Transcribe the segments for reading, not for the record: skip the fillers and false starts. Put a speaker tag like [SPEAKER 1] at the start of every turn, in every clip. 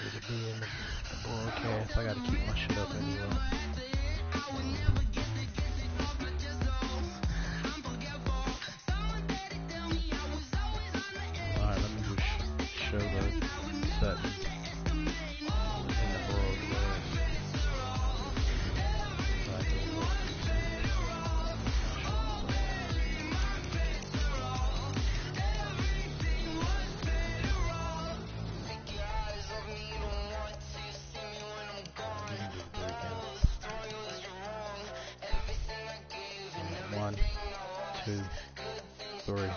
[SPEAKER 1] With it being the broadcast, I gotta keep my shit up anyway. Alright, let me just show the settings in the broadcast. One, two, three.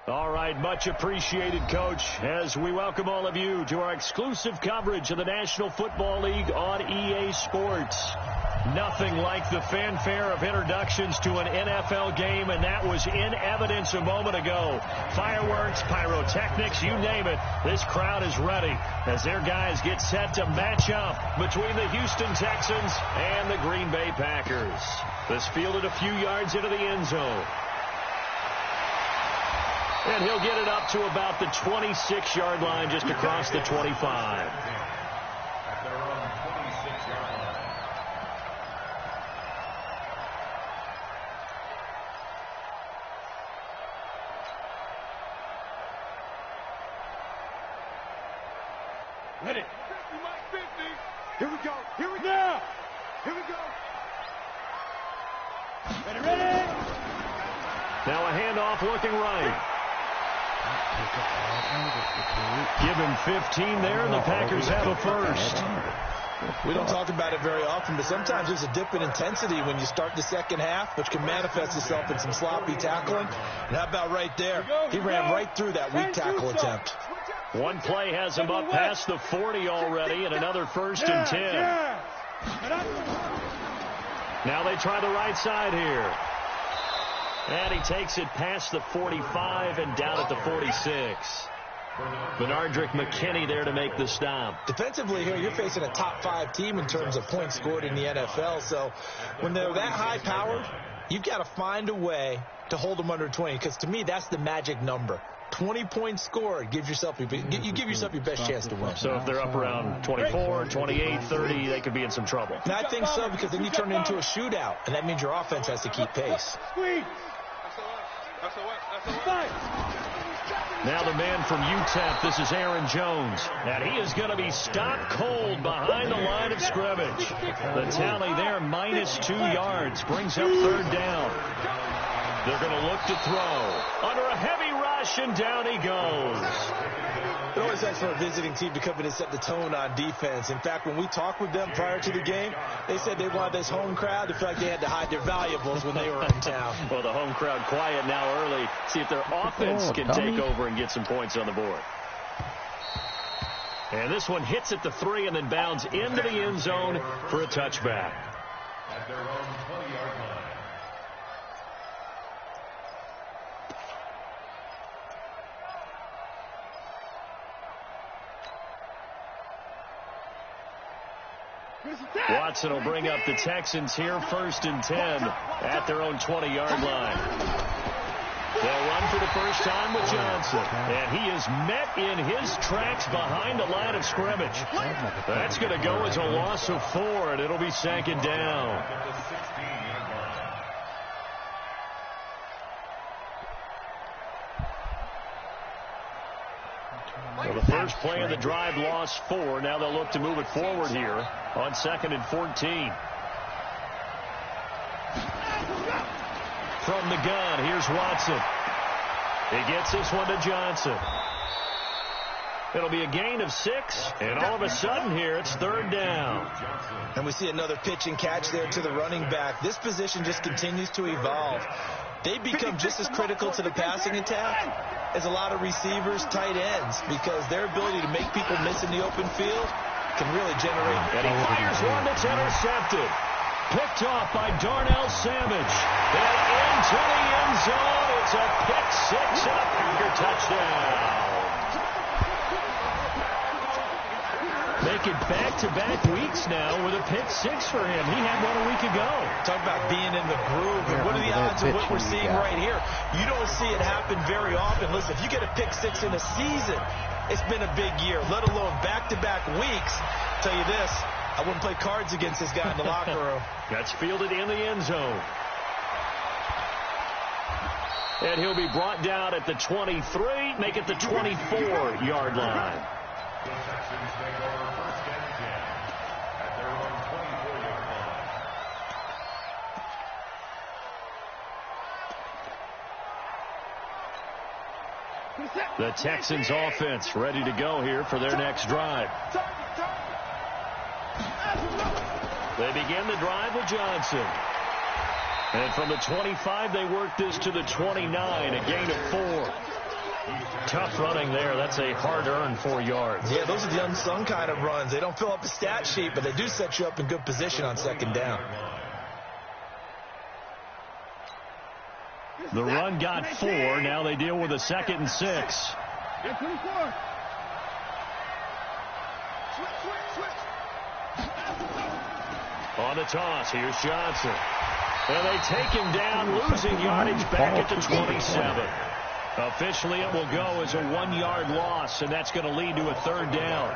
[SPEAKER 2] All right, much appreciated, Coach, as we welcome all of you to our exclusive coverage of the National Football League on EA Sports. Nothing like the fanfare of introductions to an NFL game, and that was in evidence a moment ago. Fireworks, pyrotechnics, you name it. This crowd is ready as their guys get set to match up between the Houston Texans and the Green Bay Packers. This fielded a few yards into the end zone. And he'll get it up to about the 26-yard line, just across the 25.
[SPEAKER 3] Ready. Here we go. Here we go. Here we go. Ready, ready.
[SPEAKER 2] Now a handoff looking right. Give him 15 there, and the Packers have a first.
[SPEAKER 4] We don't talk about it very often, but sometimes there's a dip in intensity when you start the second half, which can manifest itself in some sloppy tackling. And how about right there? He ran right through that weak tackle attempt.
[SPEAKER 2] One play has him up past the 40 already, and another first and 10. Now they try the right side here. And he takes it past the 45 and down at the 46. Bernardrick McKinney there to make the stop.
[SPEAKER 4] Defensively here, you're facing a top-5 team in terms of points scored in the NFL. So when they're that high-powered, you've got to find a way to hold them under 20. Because to me, that's the magic number. 20 points scored, you give yourself your best chance to win.
[SPEAKER 2] So if they're up around 24, 28, 30, they could be in some trouble.
[SPEAKER 4] And I think so, because then you turn it into a shootout, and that means your offense has to keep pace.
[SPEAKER 2] Now the man from UTEP, this is Aaron Jones. And he is going to be stopped cold behind the line of scrimmage. The tally there, -2 yards, brings up third down. They're going to look to throw. Under a heavy rush, and down he goes.
[SPEAKER 4] It always nice for a visiting team to come in and set the tone on defense. In fact, when we talked with them prior to the game, they said they wanted this home crowd to feel like they had to hide their valuables when they were in town.
[SPEAKER 2] Well, the home crowd quiet now early. See if their offense can take over and get some points on the board. And this one hits at the 3 and then bounds into the end zone for a touchback. At their own 20-yard line. Watson will bring up the Texans here 1st and 10 at their own 20-yard line. They'll run for the first time with Johnson. And he is met in his tracks behind the line of scrimmage. That's going to go as a loss of 4, and it'll be 2nd down. Well, the first play of the drive lost 4. Now they'll look to move it forward here on 2nd and 14. From the gun, here's Watson. He gets this one to Johnson. It'll be a gain of 6, and all of a sudden here it's 3rd down.
[SPEAKER 4] And we see another pitch and catch there to the running back. This position just continues to evolve. They become just as critical to the passing attack as a lot of receivers, tight ends, because their ability to make people miss in the open field can really generate.
[SPEAKER 2] And he fires one that's intercepted. Picked off by Darnell Savage. And into the end zone. It's a pick 6 and a Packer touchdown. Make it back-to-back weeks now with a pick 6 for him. He had one a week ago.
[SPEAKER 4] Talk about being in the groove. And what are the odds of what we're seeing right here? You don't see it happen very often. Listen, if you get a pick 6 in a season, it's been a big year, let alone back-to-back weeks. I'll tell you this, I wouldn't play cards against this guy in the locker room.
[SPEAKER 2] That's fielded in the end zone. And he'll be brought down at the 23, make it the 24-yard line. The Texans offense ready to go here for their next drive. They begin the drive with Johnson. And from the 25, they work this to the 29, a gain of 4. Tough running there. That's a hard-earned 4 yards.
[SPEAKER 4] Yeah, those are the unsung kind of runs. They don't fill up the stat sheet, but they do set you up in good position on 2nd down.
[SPEAKER 2] The run got 4. Now they deal with a 2nd and 6. On the toss, here's Johnson. And they take him down, losing yardage back at the 27. Officially, it will go as a 1-yard loss, and that's going to lead to a 3rd down.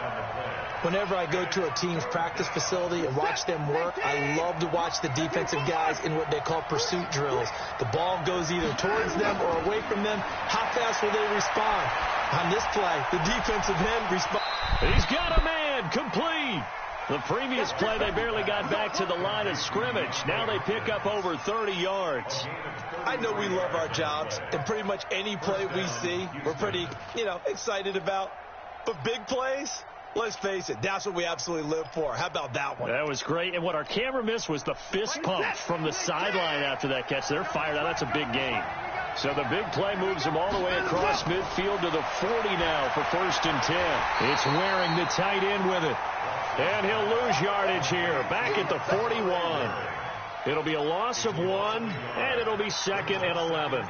[SPEAKER 4] Whenever I go to a team's practice facility and watch them work, I love to watch the defensive guys in what they call pursuit drills. The ball goes either towards them or away from them. How fast will they respond? On this play, the defensive end responds.
[SPEAKER 2] He's got a man, complete. The previous play, they barely got back to the line of scrimmage. Now they pick up over 30 yards.
[SPEAKER 4] I know we love our jobs, and pretty much any play we see, we're pretty, excited about. But big plays, let's face it, that's what we absolutely live for. How about that one?
[SPEAKER 2] That was great. And what our camera missed was the fist pump from the sideline after that catch. They're fired out. That's a big gain. So the big play moves them all the way across midfield to the 40 now for 1st and 10. It's Waring, the tight end, with it. And he'll lose yardage here, back at the 41. It'll be a loss of 1, and it'll be 2nd and 11.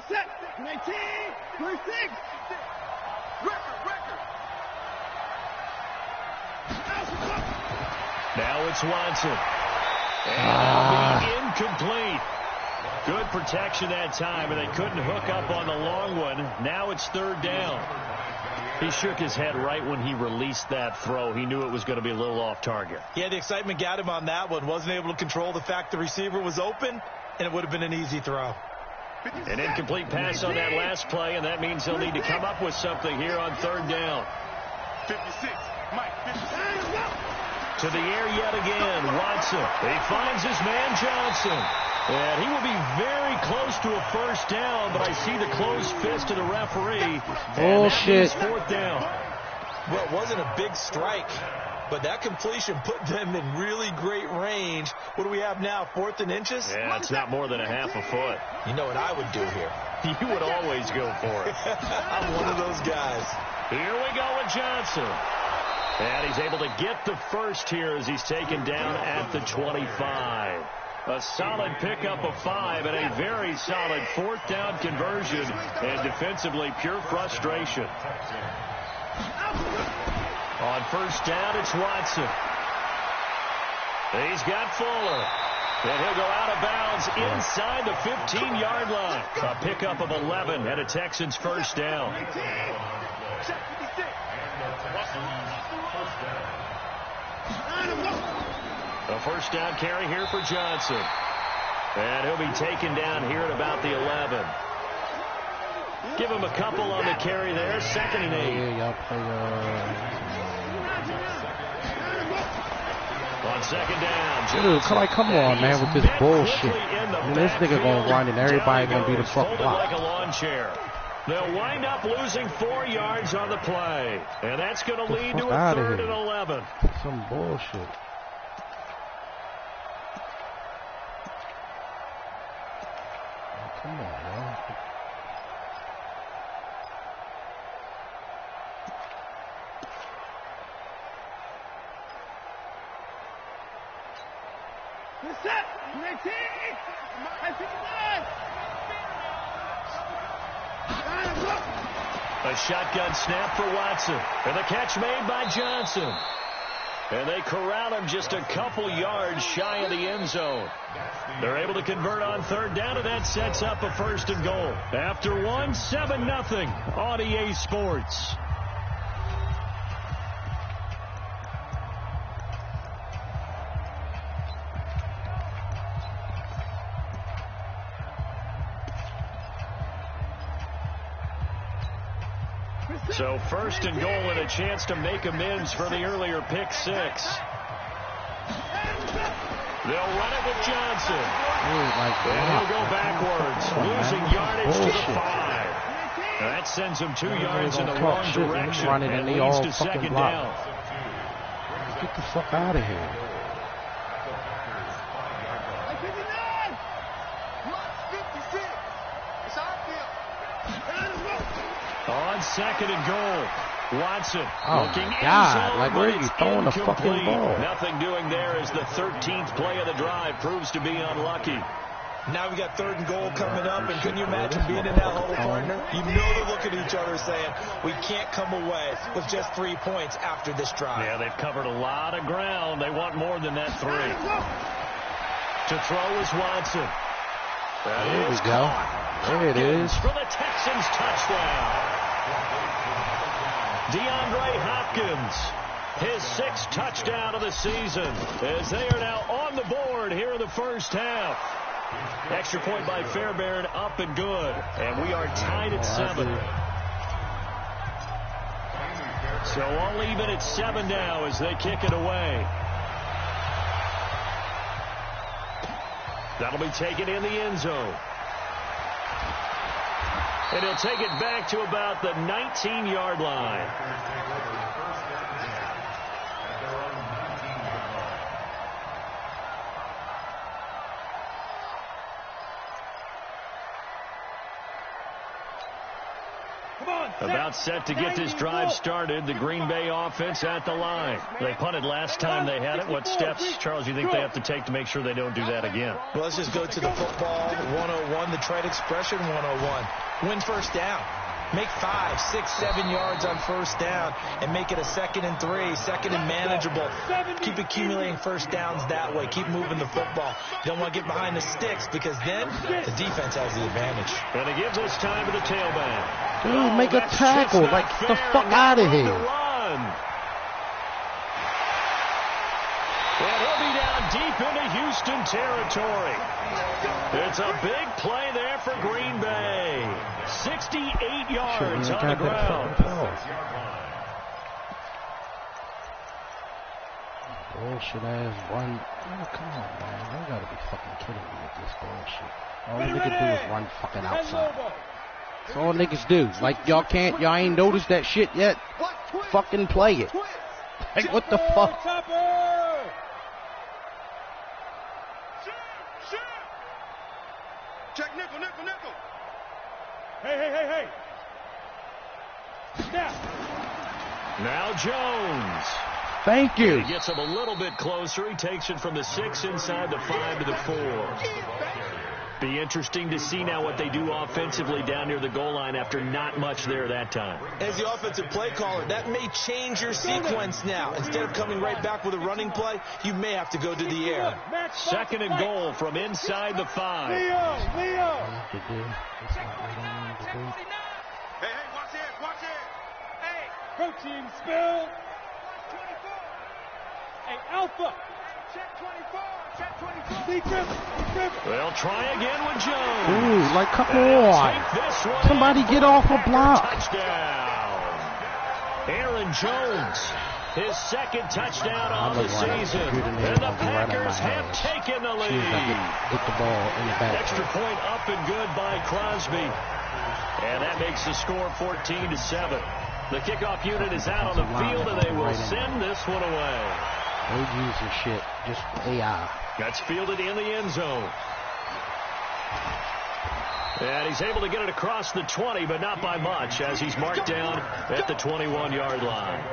[SPEAKER 3] Set, 19, 36.
[SPEAKER 2] Now it's Watson. And incomplete. Good protection that time, and they couldn't hook up on the long one. Now it's 3rd down. He shook his head right when he released that throw. He knew it was going to be a little off target.
[SPEAKER 4] Yeah, the excitement got him on that one. Wasn't able to control the fact the receiver was open, and it would have been an easy throw.
[SPEAKER 2] An incomplete pass on that last play, and that means they'll need to come up with something here on 3rd down.
[SPEAKER 3] 56, Mike, 56.
[SPEAKER 2] To the air yet again, Watson. He finds his man Johnson. And he will be very close to a 1st down, but I see the closed fist of the referee.
[SPEAKER 1] Bullshit.
[SPEAKER 2] 4th down.
[SPEAKER 4] Well, it wasn't a big strike, but that completion put them in really great range. What do we have now, 4th and inches?
[SPEAKER 2] Yeah, it's not more than a half a foot.
[SPEAKER 4] You know what I would do here?
[SPEAKER 2] You would always go for it.
[SPEAKER 4] I'm one of those guys.
[SPEAKER 2] Here we go with Johnson. And he's able to get the first here as he's taken down at the 25. A solid pickup of 5 and a very solid 4th down conversion. And defensively, pure frustration. On 1st down, it's Watson. He's got Fuller. And he'll go out of bounds inside the 15-yard line. A pickup of 11 and a Texans 1st down. A 1st down carry here for Johnson. And he'll be taken down here at about the 11. Give him a couple on the carry there. 2nd and 8. On 2nd down.
[SPEAKER 1] Dude, come on, man, with this bullshit. This nigga gonna run and everybody gonna be the fuck block.
[SPEAKER 2] Like a lawn chair. They'll wind up losing 4 yards on the play. And that's going to lead to a 3rd and 11.
[SPEAKER 1] Some bullshit. Come on, man.
[SPEAKER 2] A shotgun snap for Watson. And the catch made by Johnson. And they corral him just a couple yards shy of the end zone. They're able to convert on 3rd down, and that sets up a 1st and goal. After 7-0 on EA Sports. So 1st and goal and a chance to make amends for the earlier pick 6. They'll run it with Johnson. And he'll go backwards, losing yardage to the 5. That sends him 2 yards in the wrong direction and leads to 2nd down.
[SPEAKER 1] Get the fuck out of here.
[SPEAKER 2] On 2nd and goal, Watson looking
[SPEAKER 1] God, like where are you throwing the fucking ball?
[SPEAKER 2] Nothing doing there as the 13th play of the drive proves to be unlucky.
[SPEAKER 4] Now we got 3rd and goal coming up, and can you imagine being in that huddle, partner? You know they're looking at each other saying, we can't come away with just 3 points after this drive.
[SPEAKER 2] Yeah, they've covered a lot of ground. They want more than that 3. To throw is Watson.
[SPEAKER 1] There we go. There it is.
[SPEAKER 2] For the Texans touchdown. DeAndre Hopkins, his 6th touchdown of the season, as they are now on the board here in the 1st half. Extra point by Fairbairn, up and good. And we are tied at 7. So all even at 7 now as they kick it away. That'll be taken in the end zone. And he'll take it back to about the 19-yard line. About set to get this drive started. The Green Bay offense at the line. They punted last time they had it. What steps, Charles, you think they have to take to make sure they don't do that again?
[SPEAKER 4] Well, let's just go to the football 101, the trade expression 101. Win 1st down. Make 5, 6, 7 yards on 1st down and make it a 2nd and 3, 2nd and manageable. Keep accumulating 1st downs that way. Keep moving the football. You don't want to get behind the sticks because then the defense has the advantage.
[SPEAKER 2] And they give this time to the tailback.
[SPEAKER 1] Dude, make a tackle. Like, get the fuck out of here.
[SPEAKER 2] And he'll be down deep into Houston territory. It's a big play there for Green Bay. 68 yards on the ground.
[SPEAKER 1] Bullshit ass run. Oh, come on, man. You gotta be fucking kidding me with this bullshit. All you niggas do is run fucking outside. That's all niggas do. Like, y'all ain't noticed that shit yet? Fucking play it. Like, what the fuck?
[SPEAKER 3] Check nickel. Hey. Snap.
[SPEAKER 2] Now Jones.
[SPEAKER 1] Thank you.
[SPEAKER 2] He gets him a little bit closer. He takes it from the 6 inside the 5 to the 4. Be interesting to see now what they do offensively down near the goal line after not much there that time.
[SPEAKER 4] As the offensive play caller, that may change your sequence now. Instead of coming right back with a running play, you may have to go to the air.
[SPEAKER 2] 2nd and goal from inside the 5.
[SPEAKER 3] Leo! Hey, watch it! Hey, coaching spill. 24. Hey, Alpha. Check 24.
[SPEAKER 2] They'll try again with Jones.
[SPEAKER 1] Ooh, like, come on. Somebody get off a block.
[SPEAKER 2] Touchdown. Aaron Jones, his 2nd touchdown on the season. And the Packers have taken the lead.
[SPEAKER 1] Hit the ball in the back.
[SPEAKER 2] Extra point up and good by Crosby. And that makes the score 14-7. The kickoff unit is out on the field, and they will send this one away.
[SPEAKER 1] No user shit, just AI.
[SPEAKER 2] That's fielded in the end zone. And he's able to get it across the 20, but not by much, as he's marked down at the 21-yard line.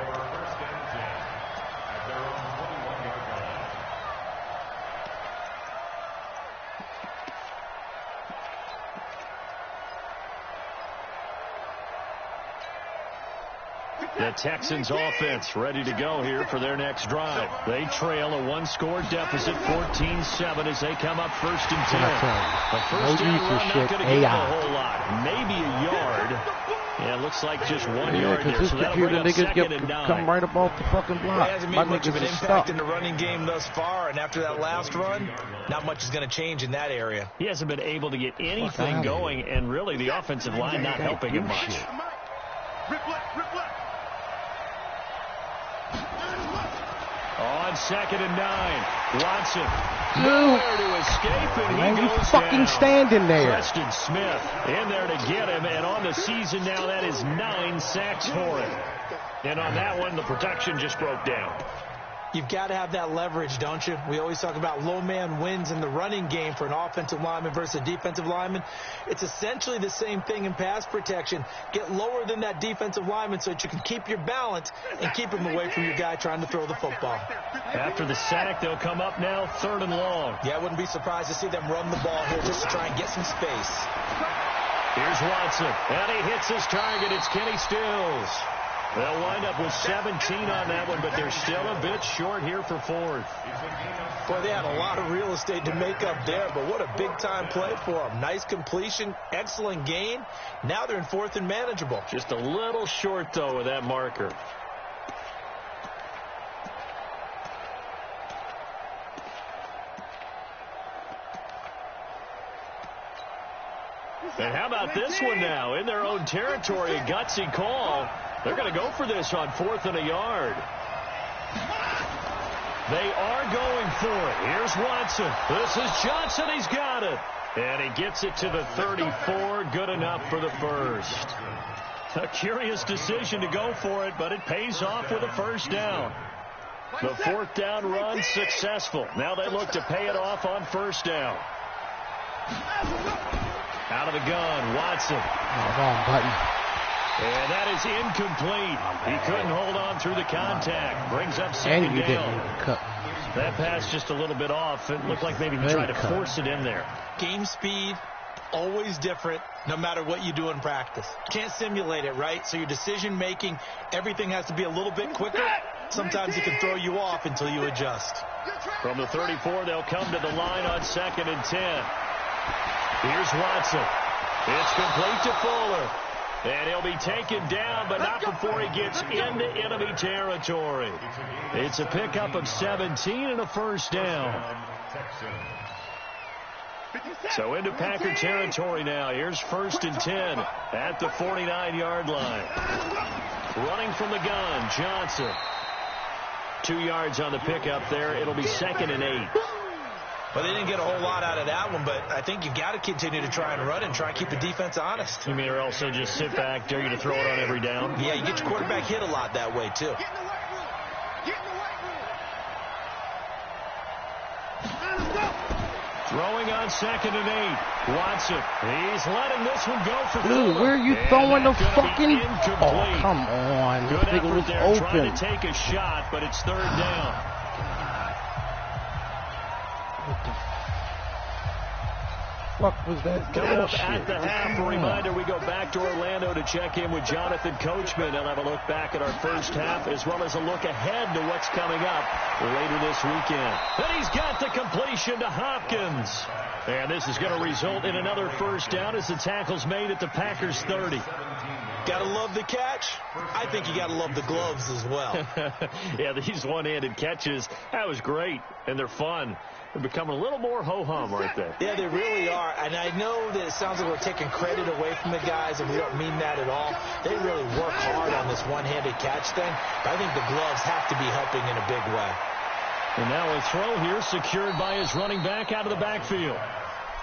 [SPEAKER 2] The Texans offense ready to go here for their next drive. They trail a 1-score deficit, 14-7, as they come up 1st and 10. The first down run not going to give a whole lot. Maybe a yard. Yeah, it looks like just 1 yard there. So that'll bring up 2nd and 9.
[SPEAKER 1] Come right up off the fucking block.
[SPEAKER 4] It hasn't made much of an impact in the running game thus far, and after that last run, not much is going to change in that area.
[SPEAKER 2] He hasn't been able to get anything going, and really the offensive line not helping him much.
[SPEAKER 3] Rip left.
[SPEAKER 2] On 2nd and 9, Watson.
[SPEAKER 1] Nowhere
[SPEAKER 2] to escape, and
[SPEAKER 1] he
[SPEAKER 2] goes
[SPEAKER 1] fucking
[SPEAKER 2] down.
[SPEAKER 1] standing there.
[SPEAKER 2] Preston Smith in there to get him, and on the season now, that is 9 sacks for him. And on that one, the protection just broke down.
[SPEAKER 4] You've got to have that leverage, don't you? We always talk about low man wins in the running game for an offensive lineman versus a defensive lineman. It's essentially the same thing in pass protection. Get lower than that defensive lineman so that you can keep your balance and keep him away from your guy trying to throw the football.
[SPEAKER 2] After the sack, they'll come up now 3rd and long.
[SPEAKER 4] Yeah, I wouldn't be surprised to see them run the ball here just to try and get some space.
[SPEAKER 2] Here's Watson, and he hits his target. It's Kenny Stills. They'll wind up with 17 on that one, but they're still a bit short here for 4th.
[SPEAKER 4] Boy, they had a lot of real estate to make up there, but what a big-time play for them. Nice completion, excellent gain. Now they're in 4th and manageable.
[SPEAKER 2] Just a little short, though, with that marker. And how about this one now? In their own territory, a gutsy call. They're going to go for this on 4th and a yard. They are going for it. Here's Watson. This is Johnson. He's got it. And he gets it to the 34. Good enough for the first. A curious decision to go for it, but it pays off with a 1st down. The 4th down run successful. Now they look to pay it off on 1st down. Out of the gun, Watson.
[SPEAKER 1] Wrong button.
[SPEAKER 2] And that is incomplete. He couldn't hold on through the contact. Brings up 2nd down. That pass just a little bit off. It looked like maybe he tried to force it in there.
[SPEAKER 4] Game speed, always different, no matter what you do in practice. Can't simulate it, right? So your decision-making, everything has to be a little bit quicker. Sometimes it can throw you off until you adjust.
[SPEAKER 2] From the 34, they'll come to the line on 2nd and 10. Here's Watson. It's complete to Fuller. And he'll be taken down, but not before he gets into enemy territory. It's a pickup of 17 and a 1st down. So into Packer territory now. Here's 1st and 10 at the 49-yard line. Running from the gun, Johnson. 2 yards on the pickup there. It'll be 2nd and 8.
[SPEAKER 4] Well, they didn't get a whole lot out of that one, but I think you've got to continue to try and run and try and keep the defense honest.
[SPEAKER 2] You mean or also just sit back, dare you to throw it on every down?
[SPEAKER 4] Yeah, you get your quarterback hit a lot that way, too.
[SPEAKER 2] Throwing on 2nd and 8. Watson. He's letting this one go for
[SPEAKER 1] Dude, where are you throwing the fucking... Oh, come on.
[SPEAKER 2] Good
[SPEAKER 1] This nigga
[SPEAKER 2] effort
[SPEAKER 1] was
[SPEAKER 2] there,
[SPEAKER 1] open.
[SPEAKER 2] trying to take a shot, but it's 3rd down.
[SPEAKER 1] What the fuck was that?
[SPEAKER 2] Coming up at the half, a reminder, we go back to Orlando to check in with Jonathan Coachman. He'll have a look back at our first half as well as a look ahead to what's coming up later this weekend. And he's got the completion to Hopkins. And this is going to result in another first down as the tackle's made at the Packers 30.
[SPEAKER 4] Gotta love the catch. I think you gotta love the gloves as well.
[SPEAKER 2] Yeah, these one-handed catches, that was great, and they're fun. They're becoming a little more ho-hum right there.
[SPEAKER 4] Yeah, they really are. And I know that it sounds like we're taking credit away from the guys, and we don't mean that at all. They really work hard on this one-handed catch thing. But I think the gloves have to be helping in a big way.
[SPEAKER 2] And now a throw here secured by his running back out of the backfield.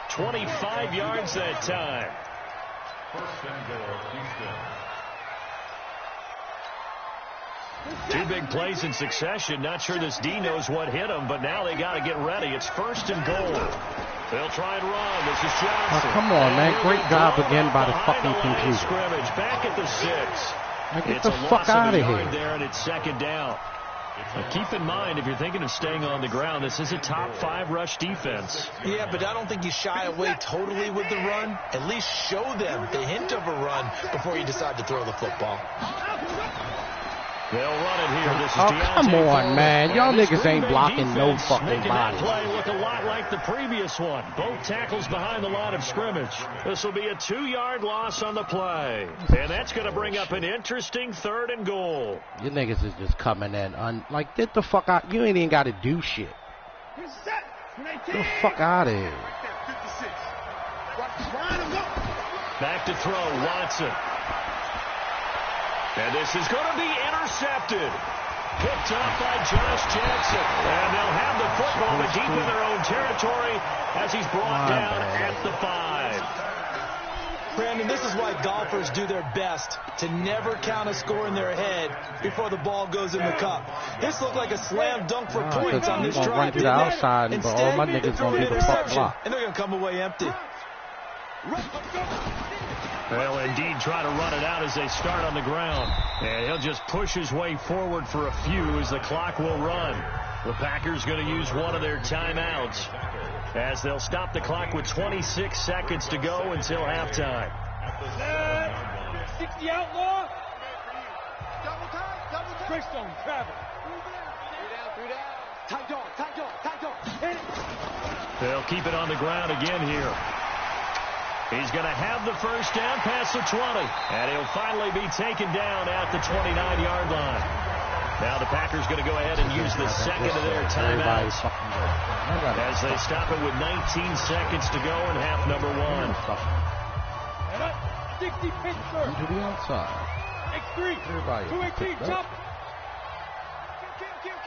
[SPEAKER 2] 25 yards that time. Two big plays in succession. Not sure this D knows what hit him, but now they got to get ready. It's 1st and goal. They'll try and run. This is Johnson.
[SPEAKER 1] Oh, come on, man. Great job again by the fucking computer.
[SPEAKER 2] Scrimmage back at the 6.
[SPEAKER 1] Now get the fuck out of here.
[SPEAKER 2] There, and it's 2nd down. Now keep in mind, if you're thinking of staying on the ground, this is a top 5 rush defense.
[SPEAKER 4] Yeah, but I don't think you shy away totally with the run. At least show them the hint of a run before you decide to throw the football.
[SPEAKER 2] They'll run it here. This is
[SPEAKER 1] come on, man. Y'all niggas ain't blocking no fucking body.
[SPEAKER 2] Play look a lot like the previous one. Both tackles behind the line of scrimmage. This will be a 2-yard loss on the play. And that's going to bring up an interesting 3rd and goal.
[SPEAKER 1] You niggas is just coming in. Like, get the fuck out. You ain't even got to do shit. Get the fuck out of here.
[SPEAKER 2] Back to throw, Watson. And this is going to be intercepted. Picked off by Josh Jackson. And they'll have the football but deep in their own territory as he's brought down at the 5.
[SPEAKER 4] Brandon, this is why golfers do their best to never count a score in their head before the ball goes in the cup. This looked like a slam dunk for points on this drive.
[SPEAKER 1] Run through the outside, but all my niggas going to do the fuck block.
[SPEAKER 4] And they're going to come away empty.
[SPEAKER 2] They'll indeed try to run it out as they start on the ground. And he'll just push his way forward for a few as the clock will run. The Packers going to use one of their timeouts as they'll stop the clock with 26 seconds to go until halftime.
[SPEAKER 3] 60 outlaw. Double time. Greystone, travel. 3 down. Tight dog. Hit it.
[SPEAKER 2] They'll keep it on the ground again here. He's going to have the first down past the 20. And he'll finally be taken down at the 29-yard line. Now the Packers going to go ahead and use the second of their timeouts as they stop it with 19 seconds to go in half number 1.
[SPEAKER 3] 60 Pittsburgh.
[SPEAKER 1] To the outside.
[SPEAKER 3] X3. 218. Chop. Kill.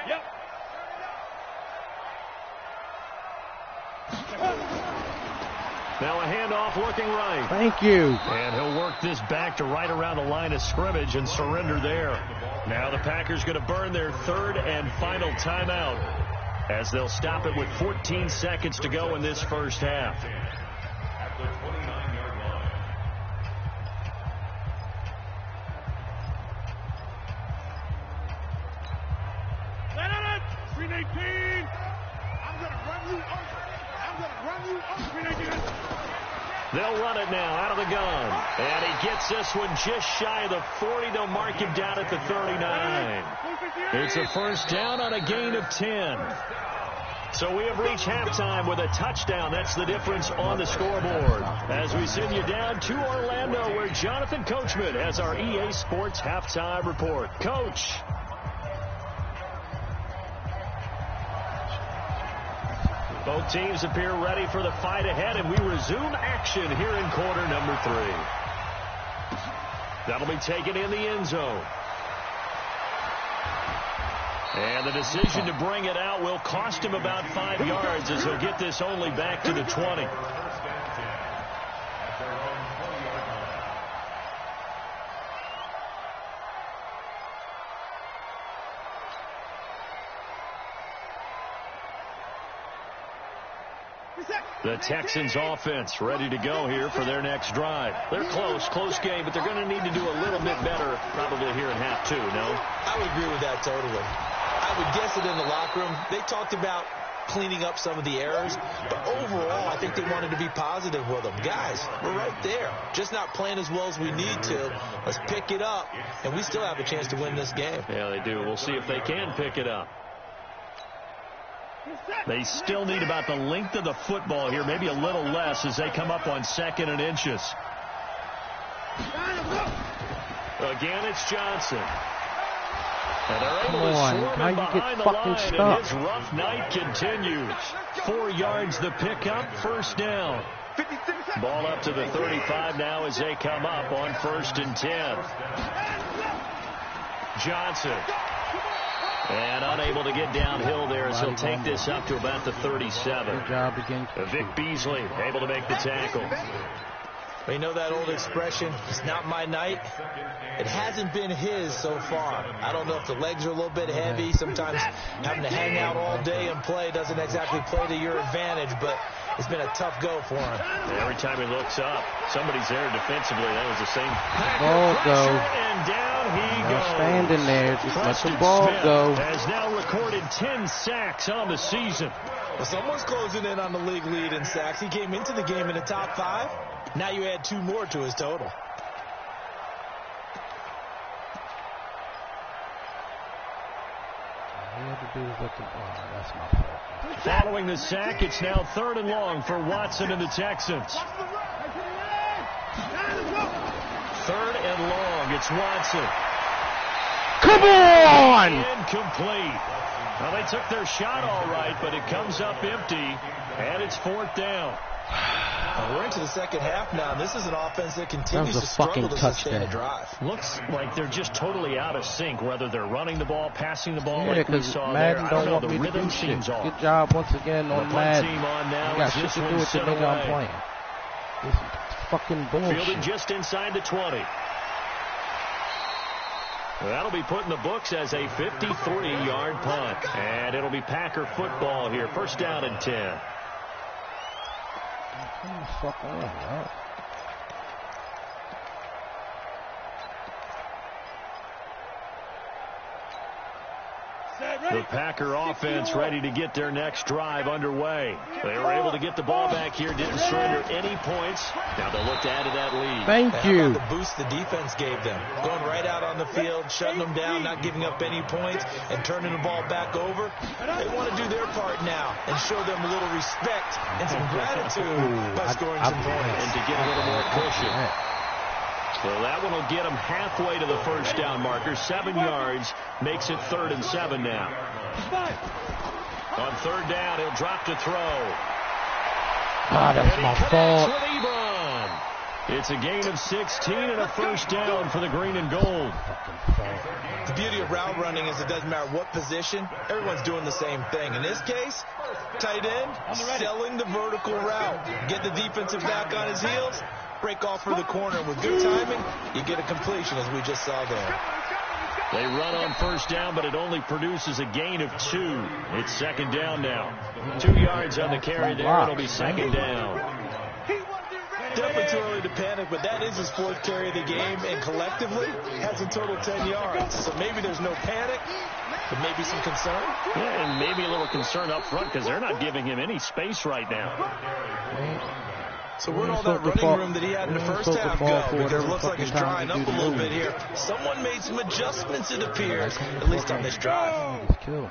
[SPEAKER 3] Yep.
[SPEAKER 2] Now a handoff looking right.
[SPEAKER 1] Thank you.
[SPEAKER 2] And he'll work this back to right around the line of scrimmage and surrender there. Now the Packers going to burn their 3rd and final timeout as they'll stop it with 14 seconds to go in this first half.
[SPEAKER 3] At the 29-yard line. Let it! 318! I'm going to run you over.
[SPEAKER 2] They'll run it now out of the gun. And he gets this one just shy of the 40. They'll mark him down at the 39. It's a first down on a gain of 10. So we have reached halftime with a touchdown. That's the difference on the scoreboard. As we send you down to Orlando where Jonathan Coachman has our EA Sports halftime report. Coach. Both teams appear ready for the fight ahead, and we resume action here in quarter number 3. That'll be taken in the end zone. And the decision to bring it out will cost him about 5 yards as he'll get this only back to the 20. The Texans offense ready to go here for their next drive. They're close game, but they're going to need to do a little bit better probably here in half two, no?
[SPEAKER 4] I would agree with that totally. I would guess it in the locker room. They talked about cleaning up some of the errors, but overall, I think they wanted to be positive with them. Guys, we're right there. Just not playing as well as we need to. Let's pick it up, and we still have a chance to win this game.
[SPEAKER 2] Yeah, they do. We'll see if they can pick it up. They still need about the length of the football here, maybe a little less as they come up on 2nd and inches. Again, it's Johnson. And they're able to swarm him behind the line, and his rough night continues. 4 yards the pickup, first down. Ball up to the 35 now as they come up on 1st and 10. Johnson. And unable to get downhill there as he'll take this up to about the 37.
[SPEAKER 1] Good job again.
[SPEAKER 2] Vic Beasley able to make the tackle.
[SPEAKER 4] You know that old expression, it's not my night? It hasn't been his so far. I don't know if the legs are a little bit heavy. Sometimes having to hang out all day and play doesn't exactly play to your advantage, but it's been a tough go for him.
[SPEAKER 2] Every time he looks up, somebody's there defensively. That was the same.
[SPEAKER 1] Ball go.
[SPEAKER 2] And down he goes.
[SPEAKER 1] Standing there. Just let the ball go.
[SPEAKER 2] Has now recorded 10 sacks on the season.
[SPEAKER 4] Well, someone's closing in on the league lead in sacks. He came into the game in the top 5. Now you add 2 more to his total.
[SPEAKER 1] That's my fault.
[SPEAKER 2] Following the sack, it's now 3rd and long for Watson and the Texans. 3rd and long. It's Watson.
[SPEAKER 1] Come on!
[SPEAKER 2] Incomplete. Well, they took their shot all right, but it comes up empty, and it's 4th down.
[SPEAKER 4] We're into the second half now. This is an offense that continues to struggle to sustain a drive.
[SPEAKER 2] Looks like they're just totally out of sync, whether they're running the ball, passing the ball,
[SPEAKER 1] yeah,
[SPEAKER 2] like we saw
[SPEAKER 1] Madden
[SPEAKER 2] there.
[SPEAKER 1] don't want me to do shit. Good job once again on Madden.
[SPEAKER 2] Team on now.
[SPEAKER 1] You got shit to do with the nigga I'm playing. This fucking bullshit.
[SPEAKER 2] Fielded just inside the 20. That'll be put in the books as a 53-yard punt. And it'll be Packer football here. 1st down and 10.
[SPEAKER 1] Come the fuck on, bro.
[SPEAKER 2] The Packer offense ready to get their next drive underway. They were able to get the ball back here, didn't surrender any points. Now they'll look to add to that lead.
[SPEAKER 1] Thank you.
[SPEAKER 4] The boost the defense gave them. Going right out on the field, shutting them down, not giving up any points, and turning the ball back over. They want to do their part now and show them a little respect and some gratitude by scoring some points.
[SPEAKER 2] And to get a little more cushion. So that one will get him halfway to the 1st down marker. 7 yards makes it 3rd and 7 now. On 3rd down, he'll drop to throw.
[SPEAKER 1] That's my fault.
[SPEAKER 2] It's a gain of 16 and a 1st down for the green and gold.
[SPEAKER 4] The beauty of route running is it doesn't matter what position. Everyone's doing the same thing. In this case, tight end, selling the vertical route. Get the defensive back on his heels. Break off for the corner. With good timing, you get a completion, as we just saw there.
[SPEAKER 2] They run on 1st down, but it only produces a gain of 2. It's 2nd down now. 2 yards on the carry there. It'll be 2nd down.
[SPEAKER 4] Definitely too early to panic, but that is his 4th carry of the game, and collectively has a total 10 yards. So maybe there's no panic, but maybe some concern.
[SPEAKER 2] Yeah, and maybe a little concern up front because they're not giving him any space right now.
[SPEAKER 4] So where'd all that running room that he had in the first half go? Because it looks like it's drying up a little bit here. Someone made some adjustments, it appears, at least on this drive.
[SPEAKER 3] Gator.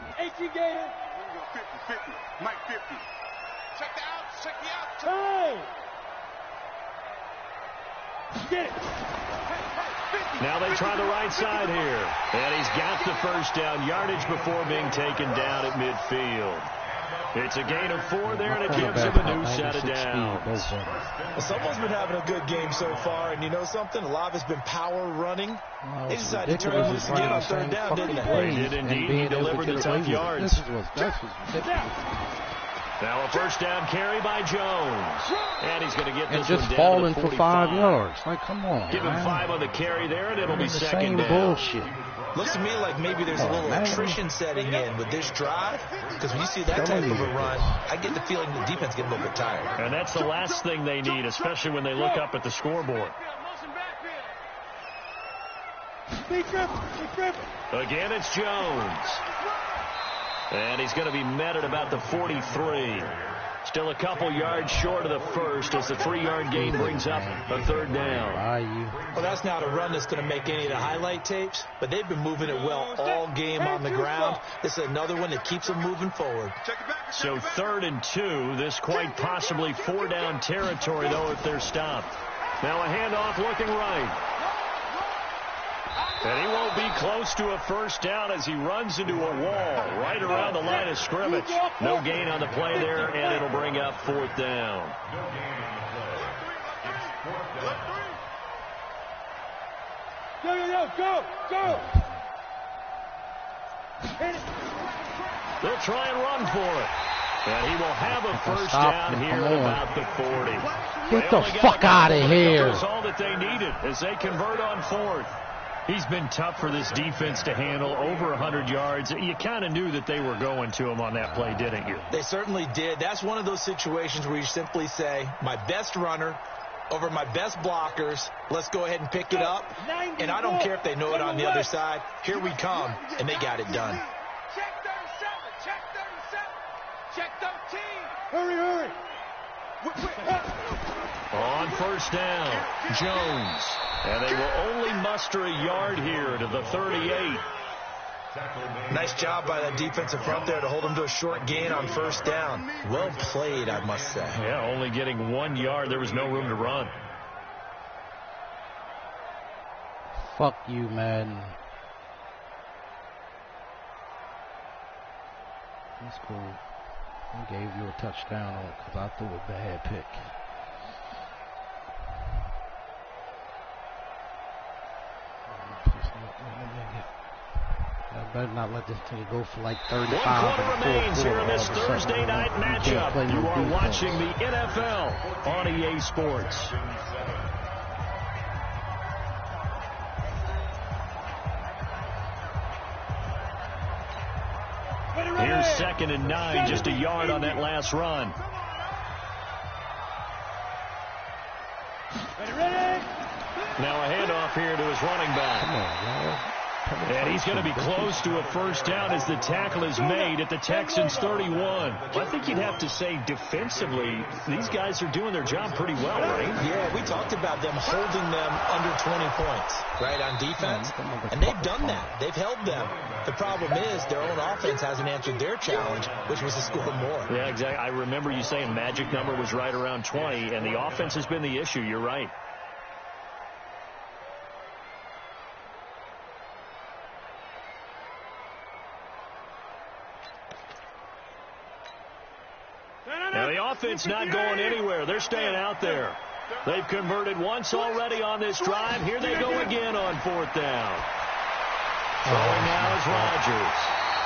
[SPEAKER 3] 50, Mike 50. Check me out. Time. Get it.
[SPEAKER 2] Now they try the right side here. And he's got the 1st down yardage before being taken down at midfield. It's a gain of 4 there, and it gives him a new set of downs.
[SPEAKER 4] Well, someone's been having a good game so far, and you know something? A lot of it's been power running. They decided to turn loose again on 3rd down, didn't they?
[SPEAKER 2] They did indeed. He delivered the tough yards. Now a 1st down carry by Jones. And he's going to get this
[SPEAKER 1] one down. And just falling for 5 yards. Like, come on,
[SPEAKER 2] Give him 5 on the carry there, and it'll be 2nd down.
[SPEAKER 1] Bullshit.
[SPEAKER 4] Looks to me like maybe there's a little attrition setting in with this drive, because when you see that type of a run, I get the feeling the defense gets a little bit tired.
[SPEAKER 2] And that's the last thing they need, especially when they look up at the scoreboard. Again, it's Jones. And he's going to be met at about the 43. Still a couple yards short of the first as the 3-yard gain brings up a third down.
[SPEAKER 4] Well, that's not a run that's going to make any of the highlight tapes, but they've been moving it well all game on the ground. This is another one that keeps them moving forward.
[SPEAKER 2] So 3rd and 2. This quite possibly 4-down territory, though, if they're stopped. Now a handoff looking right. And he won't be close to a first down as he runs into a wall right around the line of scrimmage. No gain on the play there, and it'll bring up 4th down.
[SPEAKER 3] Go!
[SPEAKER 2] They'll try and run for it. And he will have a first down here at about the 40.
[SPEAKER 1] Get the fuck out of here.
[SPEAKER 2] That's all that they needed as they convert on 4th. He's been tough for this defense to handle, over 100 yards. You kind of knew that they were going to him on that play, didn't you?
[SPEAKER 4] They certainly did. That's one of those situations where you simply say, my best runner over my best blockers. Let's go ahead and pick it up. And I don't care if they know it on the other side. Here we come, and they got it done.
[SPEAKER 3] Check 37. Hurry.
[SPEAKER 2] On first down, Jones. And they will only muster a yard here to the 38.
[SPEAKER 4] Nice job by that defensive front there to hold them to a short gain on first down. Well played, I must say.
[SPEAKER 2] Yeah, only getting 1 yard. There was no room to run.
[SPEAKER 1] Fuck you, man. That's cool. I gave you a touchdown on because I threw a bad pick. I better not let this thing go for like 35.
[SPEAKER 2] 1 quarter remains here in this Thursday night matchup. You are watching the NFL on EA Sports. Here's 2nd and 9, just a yard on that last run. Now a handoff here to his running back.
[SPEAKER 1] Come on, man.
[SPEAKER 2] And he's going to be close to a first down as the tackle is made at the Texans' 31. Well, I think you'd have to say defensively, these guys are doing their job pretty well, right?
[SPEAKER 4] Yeah, we talked about them holding them under 20 points, right, on defense. And they've done that. They've held them. The problem is their own offense hasn't answered their challenge, which was to score more.
[SPEAKER 2] Yeah, exactly. I remember you saying magic number was right around 20, and the offense has been the issue. You're right. Now the offense not going anywhere. They're staying out there. They've converted once already on this drive. Here they go again on 4th down. Throwing now is Rodgers.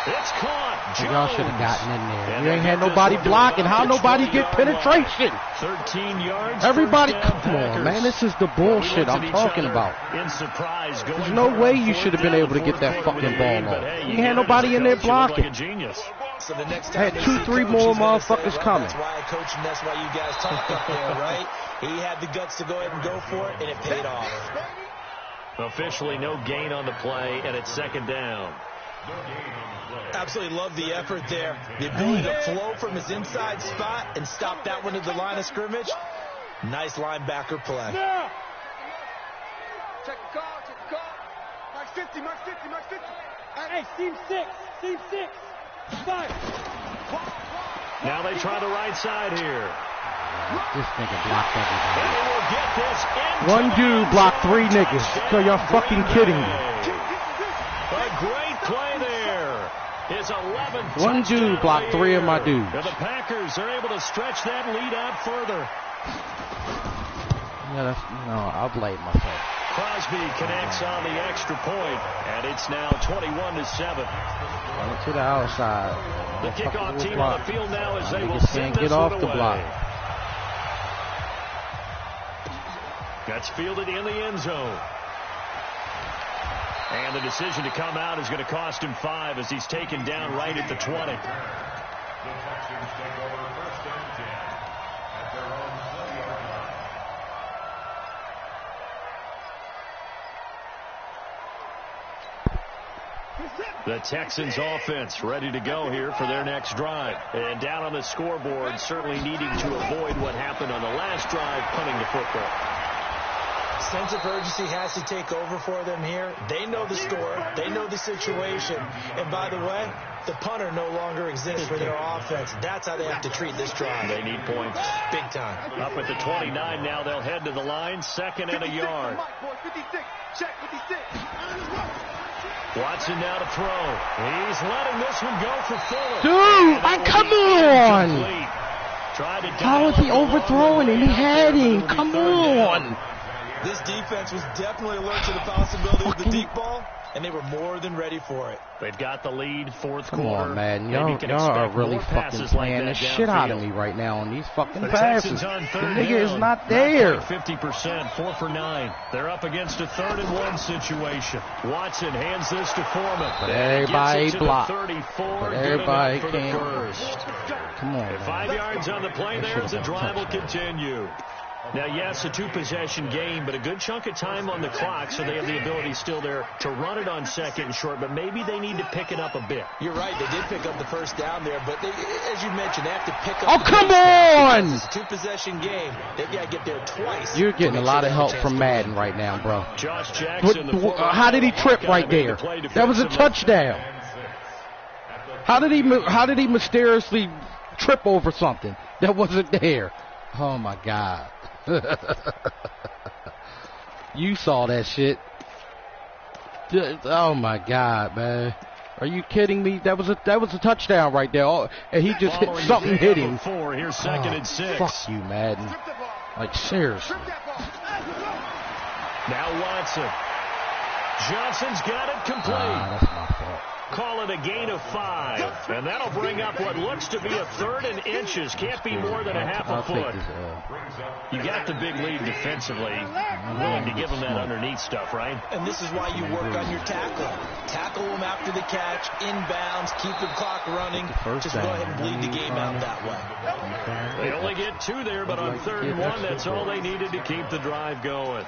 [SPEAKER 2] It's caught.
[SPEAKER 1] Y'all should have gotten in there. You ain't had nobody blocking. How nobody get penetration?
[SPEAKER 2] 13 yards.
[SPEAKER 1] Everybody, come on, man. This is the bullshit I'm talking about.
[SPEAKER 2] In surprise,
[SPEAKER 1] there's no way you should have been able to get that fucking ball off. You ain't had nobody in there blocking.
[SPEAKER 4] So the next
[SPEAKER 1] time I had 2-3 more motherfuckers coming.
[SPEAKER 4] That's why I coach him. That's why you guys talk up there, right? He had the guts to go ahead and go for it, and it paid off.
[SPEAKER 2] Officially no gain on the play, and it's 2nd down.
[SPEAKER 4] Absolutely love the effort there. The ability to flow from his inside spot and stop that one at the line of scrimmage. Nice linebacker play.
[SPEAKER 3] No. Check the call. Mark 50. Hey, team 6. 5.
[SPEAKER 1] Now
[SPEAKER 2] they try the right side here.
[SPEAKER 1] This nigga blocked everybody.
[SPEAKER 2] And they will get this
[SPEAKER 1] one dude blocked 3 niggas. So y'all fucking kidding me.
[SPEAKER 2] A great play there. His 11th
[SPEAKER 1] one dude blocked 3 of my dudes.
[SPEAKER 2] And the Packers are able to stretch that lead out further.
[SPEAKER 1] Yeah, no, I'll blame myself.
[SPEAKER 2] Crosby connects on the extra point, and it's now 21-7.
[SPEAKER 1] Run to the outside.
[SPEAKER 2] The kickoff team on the field now as they will send
[SPEAKER 1] get
[SPEAKER 2] this
[SPEAKER 1] off
[SPEAKER 2] one
[SPEAKER 1] the
[SPEAKER 2] away.
[SPEAKER 1] block.
[SPEAKER 2] That's fielded in the end zone. And the decision to come out is going to cost him 5 as he's taken down right at the 20.
[SPEAKER 3] The Texans take over 1st and 10 at their own 20-yard line.
[SPEAKER 2] The Texans offense ready to go here for their next drive. And down on the scoreboard, certainly needing to avoid what happened on the last drive, punting the football.
[SPEAKER 4] Sense of urgency has to take over for them here. They know the score. They know the situation. And by the way, the punter no longer exists for their offense. That's how they have to treat this drive.
[SPEAKER 2] They need points.
[SPEAKER 4] Big time.
[SPEAKER 2] Up at the 29 now, they'll head to the line. 2nd and a yard.
[SPEAKER 3] 56. Check 56.
[SPEAKER 2] Watson now to throw. He's letting this one go for Fuller.
[SPEAKER 1] Dude, come on! How is he overthrowing and he had him? Come on!
[SPEAKER 4] This defense was definitely alert to the possibility of the deep ball, and they were more than ready for it.
[SPEAKER 2] They've got the lead, 4th quarter.
[SPEAKER 1] Come on, man. Y'all are really fucking playing the shit out of me right now on these fucking passes. The nigga is not there.
[SPEAKER 2] 50%, 4 for 9. They're up against a 3rd and 1 situation. Watson hands this to Foreman.
[SPEAKER 1] But everybody blocked.
[SPEAKER 2] 34,
[SPEAKER 1] but everybody
[SPEAKER 2] for
[SPEAKER 1] came.
[SPEAKER 2] the first.
[SPEAKER 1] Come on,
[SPEAKER 2] 5 yards on the play there as the drive will continue. Now, yes, a 2-possession game, but a good chunk of time on the clock, so they have the ability still there to run it on 2nd and short, but maybe they need to pick it up a bit.
[SPEAKER 4] You're right. They did pick up the first down there, but they, as you mentioned, they have to pick up.
[SPEAKER 1] Oh, come on!
[SPEAKER 4] It's a 2-possession game. They've got to get there twice.
[SPEAKER 1] You're getting a lot of help from Madden right now, bro.
[SPEAKER 2] Josh Jackson,
[SPEAKER 1] how did he trip right there? That was a touchdown. How did he mysteriously trip over something that wasn't there? Oh, my God. You saw that shit. Oh my God, man! Are you kidding me? That was a touchdown right there. Oh, and he just something hit him.
[SPEAKER 2] Here's 2nd and 6.
[SPEAKER 1] Fuck you, Madden. Like seriously.
[SPEAKER 2] Now Watson. Johnson's got it complete.
[SPEAKER 1] That's my fault.
[SPEAKER 2] Call it a gain of 5. And that'll bring up what looks to be a 3rd and inches. Can't be more than a half a foot. You got the big lead defensively. Willing to give them that underneath stuff, right?
[SPEAKER 4] And this is why you work on your tackle. Tackle them after the catch, inbounds, keep the clock running. Just go ahead and bleed the game out that way.
[SPEAKER 2] They only get 2 there, but on 3rd and 1, that's all they needed to keep the drive going.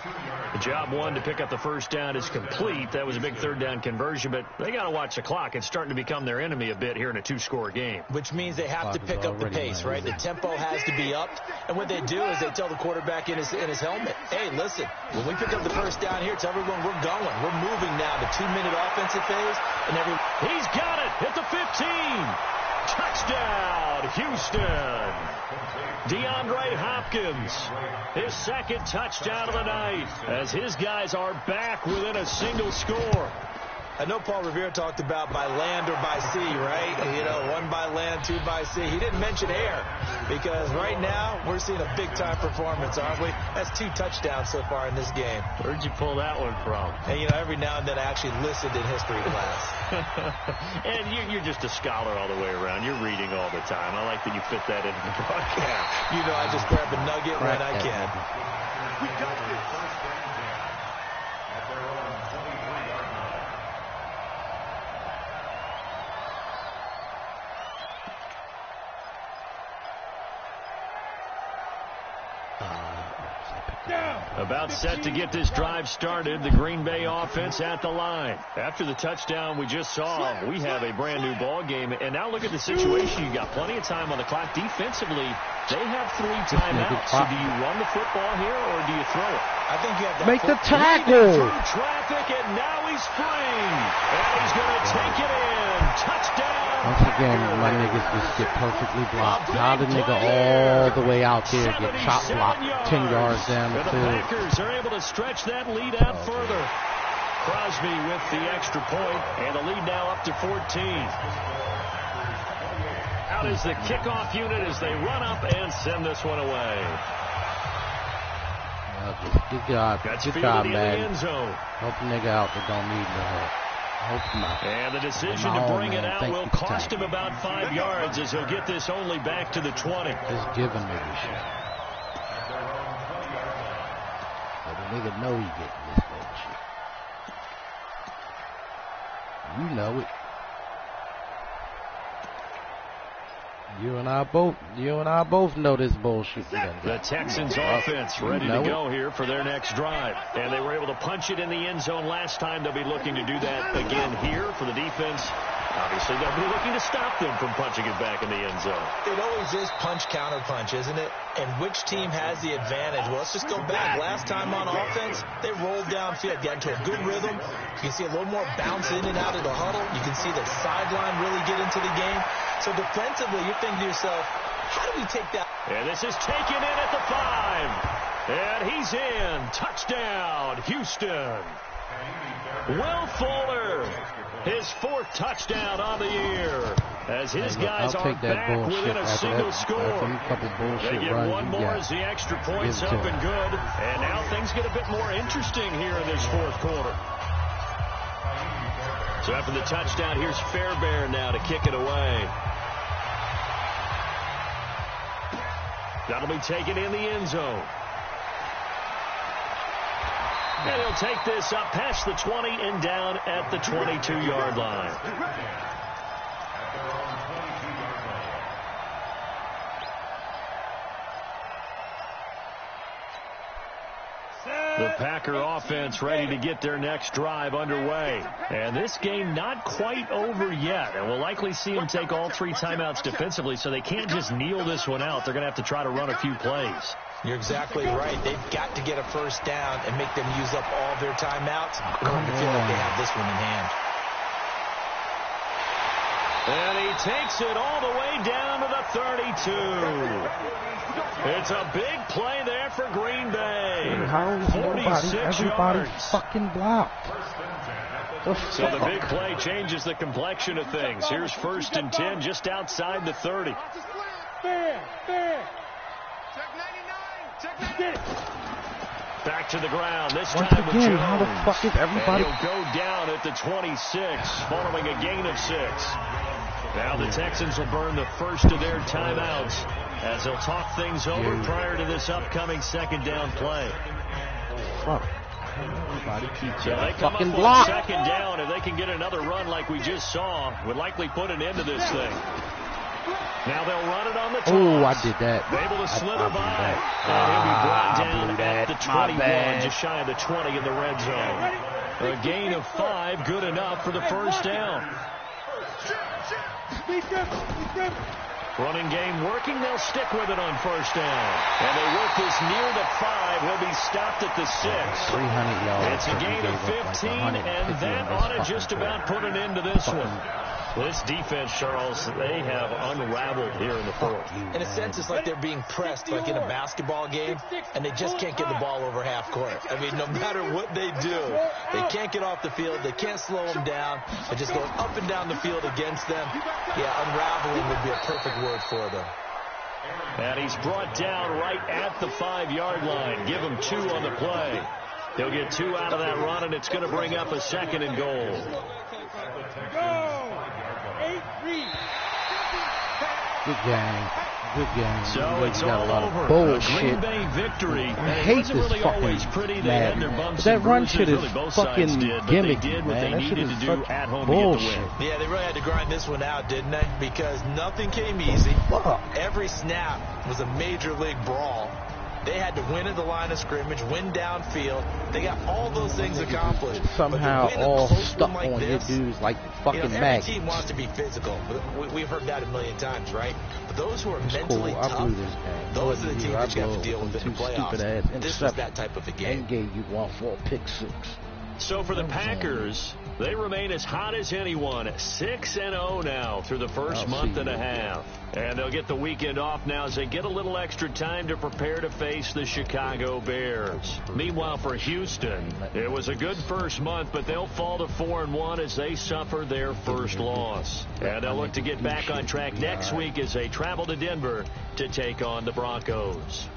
[SPEAKER 2] The job 1 to pick up the first down is complete. That was a big 3rd down conversion, but they got to watch the clock. It's starting to become their enemy a bit here in a 2-score game.
[SPEAKER 4] Which means they have to pick up the pace, right? The tempo has to be upped. And what they do is they tell the quarterback in his helmet, hey, listen, when we pick up the first down here, tell everyone we're going. We're moving now to 2-minute offensive phase. And
[SPEAKER 2] he's got it at the 15. Touchdown, Houston. DeAndre Hopkins, his 2nd touchdown of the night, as his guys are back within a single score.
[SPEAKER 4] I know Paul Revere talked about by land or by sea, right? You know, 1 by land, 2 by sea. He didn't mention air because right now we're seeing a big-time performance, aren't we? That's 2 touchdowns so far in this game.
[SPEAKER 2] Where'd you pull that one from?
[SPEAKER 4] And, you know, every now and then I actually listened in history class.
[SPEAKER 2] And you're just a scholar all the way around. You're reading all the time. I like that you fit that into the broadcast.
[SPEAKER 4] You know, I just grab a nugget when I can.
[SPEAKER 3] We got this. First and 10 at their own 23-yard line.
[SPEAKER 2] About set to get this drive started, the Green Bay offense at the line. After the touchdown we just saw, we have a brand new ball game. And now look at the situation. You got plenty of time on the clock. Defensively, they have 3 timeouts. So do you run the football here or do you throw it?
[SPEAKER 4] I think you have to
[SPEAKER 1] make the tackle.
[SPEAKER 2] Through traffic, and now he's free. And he's going to take it in. Touchdown.
[SPEAKER 1] Once again, my niggas just get perfectly blocked. How the nigga all the way out there get chop blocked 10 yards down the field.
[SPEAKER 2] The Packers are able to stretch that lead out further. Crosby with the extra point, and the lead now up to 14. Out is the kickoff unit as they run up and send this one away.
[SPEAKER 1] Good job. Good job, man. Help the nigga out that don't need no help.
[SPEAKER 2] And the decision to bring it out will cost him about 5 yards as he'll get this only back to the 20.
[SPEAKER 1] Just giving nigga shit. So the nigga know he getting this bullshit. You know it. You and I both know this bullshit.
[SPEAKER 2] The Texans offense ready to go here for their next drive. And they were able to punch it in the end zone last time. They'll be looking to do that again here for the defense. Obviously, they'll be looking to stop them from punching it back in the end zone.
[SPEAKER 4] It always is punch, counter punch, isn't it? And which team has the advantage? Well, let's just go back. Last time on offense, they rolled downfield, got into a good rhythm. You can see a little more bounce in and out of the huddle. You can see the sideline really get into the game. So defensively, you're thinking to yourself, how do we take that?
[SPEAKER 2] And this is taken in at the 5. And he's in. Touchdown, Houston. Will Fuller, his 4th touchdown on the year, as his guys are back within a single score. They get one more as the extra point's up and good. And now things get a bit more interesting here in this 4th quarter. So after the touchdown, here's Fairbairn now to kick it away. That'll be taken in the end zone. And he'll take this up past the 20 and down at the 22-yard line. The Packer offense ready to get their next drive underway. And this game not quite over yet. And we'll likely see them take all 3 timeouts defensively, so they can't just kneel this one out. They're going to have to try to run a few plays.
[SPEAKER 4] You're exactly right. They've got to get a first down and make them use up all their timeouts. I feel like they have this one in hand.
[SPEAKER 2] And he takes it all the way down to the 32. It's a big play there for Green Bay.
[SPEAKER 1] How is everybody fucking blocked?
[SPEAKER 2] So the big play changes the complexion of things. Here's 1st and 10 just outside the 30. Back to the ground. This time with Jones.
[SPEAKER 1] How the fuck is everybody?
[SPEAKER 2] And he'll go down at the 26 following a gain of 6. Now the Texans will burn the first of their timeouts as they'll talk things over prior to this upcoming 2nd down play.
[SPEAKER 1] Fuck. Everybody keeps
[SPEAKER 2] they come
[SPEAKER 1] fucking
[SPEAKER 2] up
[SPEAKER 1] block.
[SPEAKER 2] 2nd down. If they can get another run like we just saw, would likely put an end to this thing. Now they'll run it on the toss.
[SPEAKER 1] Oh, I did that.
[SPEAKER 2] Able to slither by. And he'll be brought down at the 21, just shy of the 20 in the red zone. A gain of 5, good enough for the first down. Running game working. They'll stick with it on first down. And they work this near the 5. He'll be stopped at the 6.
[SPEAKER 1] 300 yards.
[SPEAKER 2] It's a gain of 15, and that ought to just about put an end to this one. This defense, Charles, they have unraveled here in the 4th.
[SPEAKER 4] In a sense, it's like they're being pressed like in a basketball game, and they just can't get the ball over half court. I mean, no matter what they do, they can't get off the field. They can't slow them down. They're just going up and down the field against them. Yeah, unraveling would be a perfect word for them.
[SPEAKER 2] And he's brought down right at the 5-yard line. Give him 2 on the play. He'll get 2 out of that run, and it's going to bring up a 2nd and goal.
[SPEAKER 1] Good game. Good game.
[SPEAKER 2] So it's
[SPEAKER 1] got
[SPEAKER 2] all
[SPEAKER 1] a lot
[SPEAKER 2] over.
[SPEAKER 1] Of bullshit.
[SPEAKER 2] Green Bay victory.
[SPEAKER 1] I hate this
[SPEAKER 2] really
[SPEAKER 1] fucking that run shit is
[SPEAKER 2] really
[SPEAKER 1] fucking gimmicky,
[SPEAKER 2] man.
[SPEAKER 1] That shit is such
[SPEAKER 2] at home
[SPEAKER 1] bullshit.
[SPEAKER 2] To get the win.
[SPEAKER 4] Yeah, they really had to grind this one out, didn't they? Because nothing came easy.
[SPEAKER 1] Fuck.
[SPEAKER 4] Every snap was a major league brawl. They had to win at the line of scrimmage, win downfield. They got all those things accomplished.
[SPEAKER 1] Somehow all stuck
[SPEAKER 4] like
[SPEAKER 1] on your dudes like fucking
[SPEAKER 4] every team wants to be physical. We've heard that a million times, right? But those who are mentally tough, those are the teams that you have to deal with in the playoffs. This was that type of a game.
[SPEAKER 1] And gave you 1-4 pick 6.
[SPEAKER 2] So for the Packers, they remain as hot as anyone. 6-0 now through the first month and a half. And they'll get the weekend off now as they get a little extra time to prepare to face the Chicago Bears. Meanwhile, for Houston, it was a good first month, but they'll fall to 4-1 as they suffer their first loss. And they'll look to get back on track next week as they travel to Denver to take on the Broncos.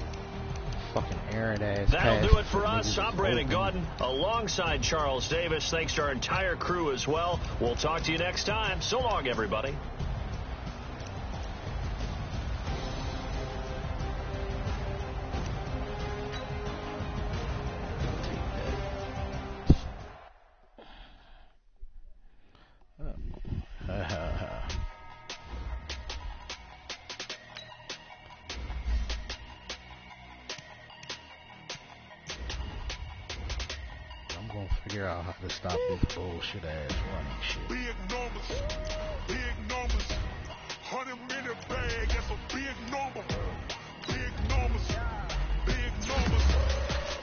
[SPEAKER 1] Fucking Aaron ass.
[SPEAKER 2] That'll do it for us. I'm Brandon Gaudin alongside Charles Davis. Thanks to our entire crew as well. We'll talk to you next time. So long, everybody.
[SPEAKER 1] figure out how to stop this bullshit ass running shit.
[SPEAKER 3] Big numbers, big numbers. 100-minute bag, that's a big number. Big numbers, big numbers.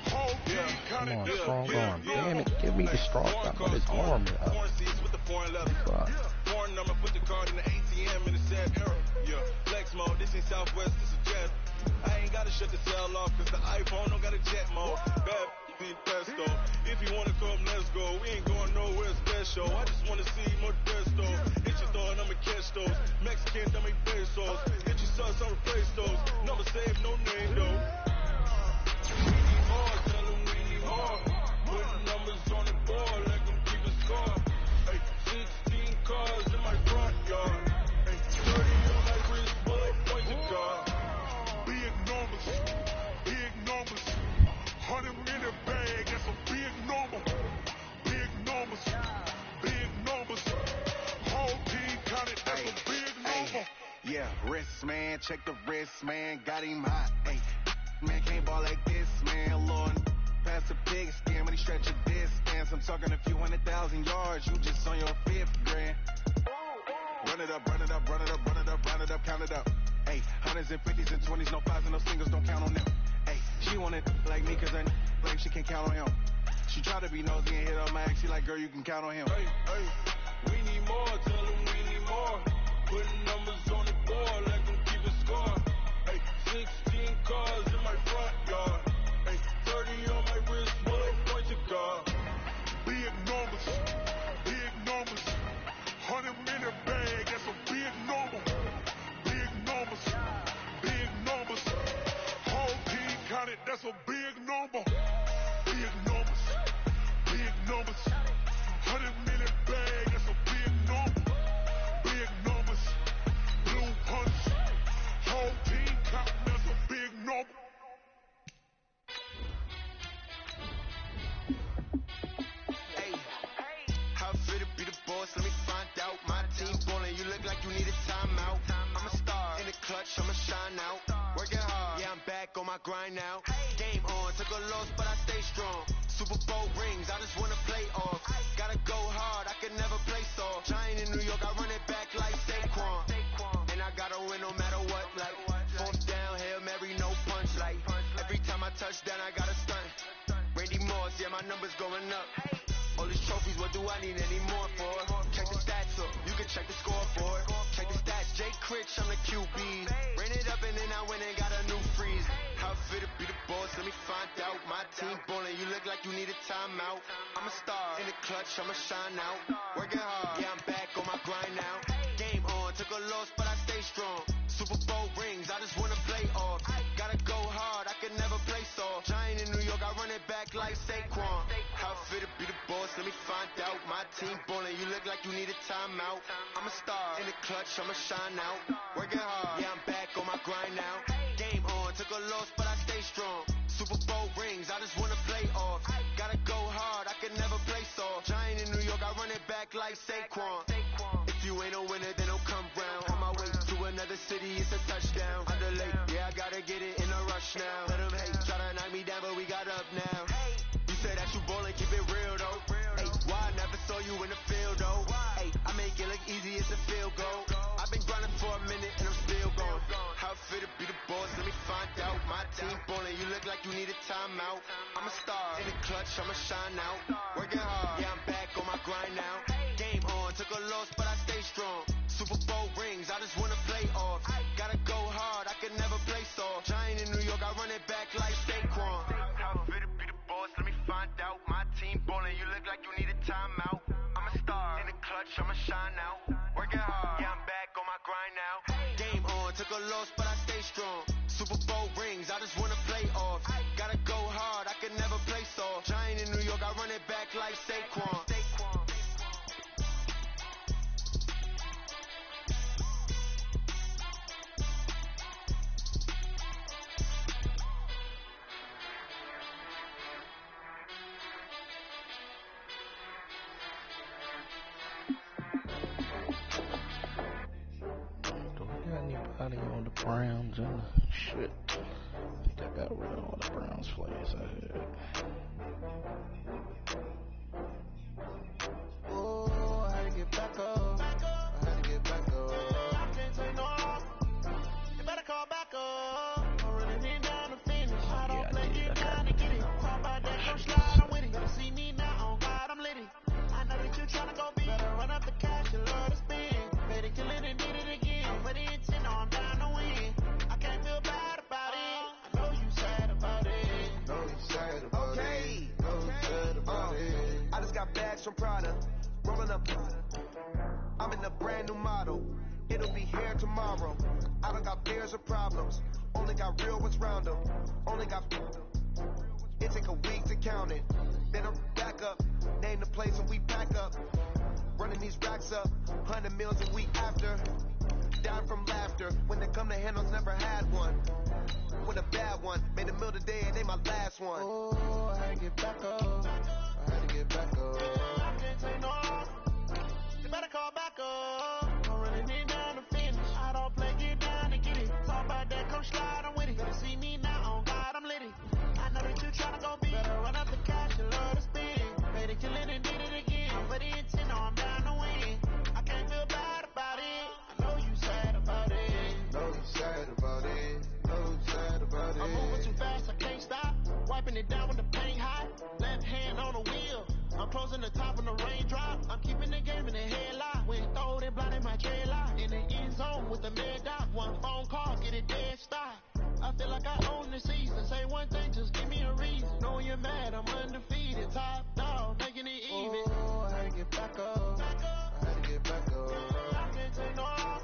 [SPEAKER 3] Whole team
[SPEAKER 1] Come
[SPEAKER 3] kinda
[SPEAKER 1] on,
[SPEAKER 3] just
[SPEAKER 1] strong
[SPEAKER 3] big
[SPEAKER 1] arm. Damn it,
[SPEAKER 3] numbers.
[SPEAKER 1] give me the strong arm. Got his arm up.
[SPEAKER 5] Foreign seats with the foreign leather.
[SPEAKER 1] Fuck.
[SPEAKER 5] Foreign number, put the card in the ATM in the sad era. Yeah, flex mode, this ain't Southwest, this is jet. I ain't gotta shut the cell off, cause the iPhone don't got a jet mode. Bad need pesto. If you wanna come, let's go. We ain't going nowhere special. I just wanna see more desto. Hit your thought, I'ma catch those. Mexican, dame pesos. Hit your sus, I'ma replace those. Number save, no name though. We need more, tell them we need more. Putting numbers on the board, let them keep a score. Hey, 16 cars in my front yard. Hey, 30 on my wrist, bullet points a car.
[SPEAKER 3] Big numbers, big numbers. 100-minute bag, that's a big number. Big numbers, big numbers. Whole team counted, that's a big number.
[SPEAKER 6] Yeah, wrist man, check the wrist man, got him hot. Ay, man can't ball like this, man. Lord, pass the pig skin when he stretch a distance. I'm talking a few 100,000 yards, you just on your 5th grand. Run it up, run it up, run it up, run it up, run it up, count it up. Ay, hundreds and 50s and 20s, no 5s and no singles, don't count on them. Ay, she want it like me cause her like she can count on him. She try to be nosy and hit on my ex, she like, girl, you can count on him.
[SPEAKER 5] Hey, hey, we need more, tell them we need more. Putting numbers on the board, let them keep a score. Hey, 16 cars in my front yard. Hey, 30 on my wrist, bullet points a car.
[SPEAKER 3] Big numbers, big numbers. 100-minute bag, that's a big number. Big numbers, big numbers. Whole team counted, that's a big number. Big numbers, big numbers. 100-minute bag, that's a big number. Big numbers, blue punch. Whole team counting, that's a big number.
[SPEAKER 5] Hey, how fit to be the boss? Let me find out. My team ballin', you look like you need a timeout. I'm a star in the clutch, I'ma shine out. Working hard, yeah, I'm back on my grind now. Game on, took a loss, but I stay strong. Super Bowl rings, I just wanna play off. Gotta go hard, I can never play soft. Giant in New York, I run it back like Saquon. And I gotta win no matter what, like 4th down, Hail Mary, no punch, like every time I touch down, I gotta stunt. Randy Moss, yeah, my numbers going up. All these trophies, what do I need any more for? Check the stats up, you can check the scoreboard. Check the stats, Jay Critch, I'm the QB. Ran it up and then I went and got a new freeze. How fit to be the boss, let me find out. My team ballin', you look like you need a timeout. I'm a star in the clutch, I'ma shine out. Working hard, yeah, I'm back on my grind now. Game on, took a loss, but I stay strong. Super Bowl rings, I just wanna play off. Gotta go hard, I can never play soft. Giant in New York, I run it back like Saquon. How fit to be the boss, let me find out. My team ballin', you look like you need a timeout. I'm a star in the clutch, I'ma shine out. Working hard, yeah, I'm back on my grind now. Game on, took a loss, but I stay strong. Super Bowl rings, I just wanna play off. Gotta go hard, I can never play soft. Giant in New York, I run it back like Saquon. If you ain't a winner, then don't come round. On my way to another city, it's a touchdown. Underlay, yeah, I gotta get it in a rush now. Let them hate, try to knock me down, but we got up now. You say that you ballin', keep it real though. Hey, why I never saw you in the field though? Hey, I make it look easy, it's a field goal. I've been grinding for a minute and I'm still going. How fit to be the boss, let me find out. My team ballin', you look like you need a timeout. I'm a star in the clutch, I'ma shine out. Working hard, yeah, I'm back on my grind now. Game on, took a loss, but I stay strong. Super Bowl rings, I just wanna play off. Gotta go hard, I can never play soft. Giant in New York, I run it back like Saquon. How fit to be the boss, let me find out. My team ballin', you look like you need a timeout. I'm a star in the clutch, I'ma shine out. Working hard, yeah, I'm back on my grind now. Game on, took a loss, but I stay strong. Super Bowl rings, I just wanna play off. Gotta go hard, I can never play soft. Giant in New York, I run it back like Saquon.
[SPEAKER 1] On the Browns and shit. I think I got rid of all the Browns players I had.
[SPEAKER 6] Ooh, I had to get back up. I had to get back up. I can't take no off. You better call back up. I'm running in down the finish. I don't play, get down to get it. Talk about that, come slide, I'm with it. Better see me now, on God, I'm litty. I know that you tryna go big. Better run up the cash, you love to spend. Better kill it and did it again. Put the intent on, down to win. I can't feel bad about it. I know you sad about it. Know you sad about it. Know you sad about it.
[SPEAKER 5] I just got bags from Prada. Rolling up. I'm in a brand new model. It'll be here tomorrow. I don't got fears or problems. Only got real ones round them. Only got. It take a week to count it. Then I'm back up. Name the place and we pack up. Running these racks up. 100 meals a week after. Down from laughter. When they come to handles, never had one. With a bad one. Made a meal today and they my last one.
[SPEAKER 6] Oh, I had to get back up. I had to get back up. I can't take no off. You better call back up. I'm running in down the finish. I don't play, get down to get it. Talk about that, come slide, I'm with it. Better see me now, on God, I'm litty. I know that you tryna go big. Better run up the cash, you love to spend. Better kill it and did it again. Put the intent on, I'm down to win. I can't feel bad about it. I know you sad about it. Know you sad about it. Know you sad about it. I'm moving too fast, I can't stop. Wiping it down with the paint hot. Left hand on the wheel. I'm closing the top when the raindrop. I'm keeping the game in the headlock. When throw it blind in my dreadlock. In the end zone with the mad dot. One phone call, get it dead stop. I feel like I own the season. Say one thing, just give me a reason. Know you're mad, I'm undefeated. Top dog, making it even. Oh, I had to get back up. I had to get back up. I can't take no off.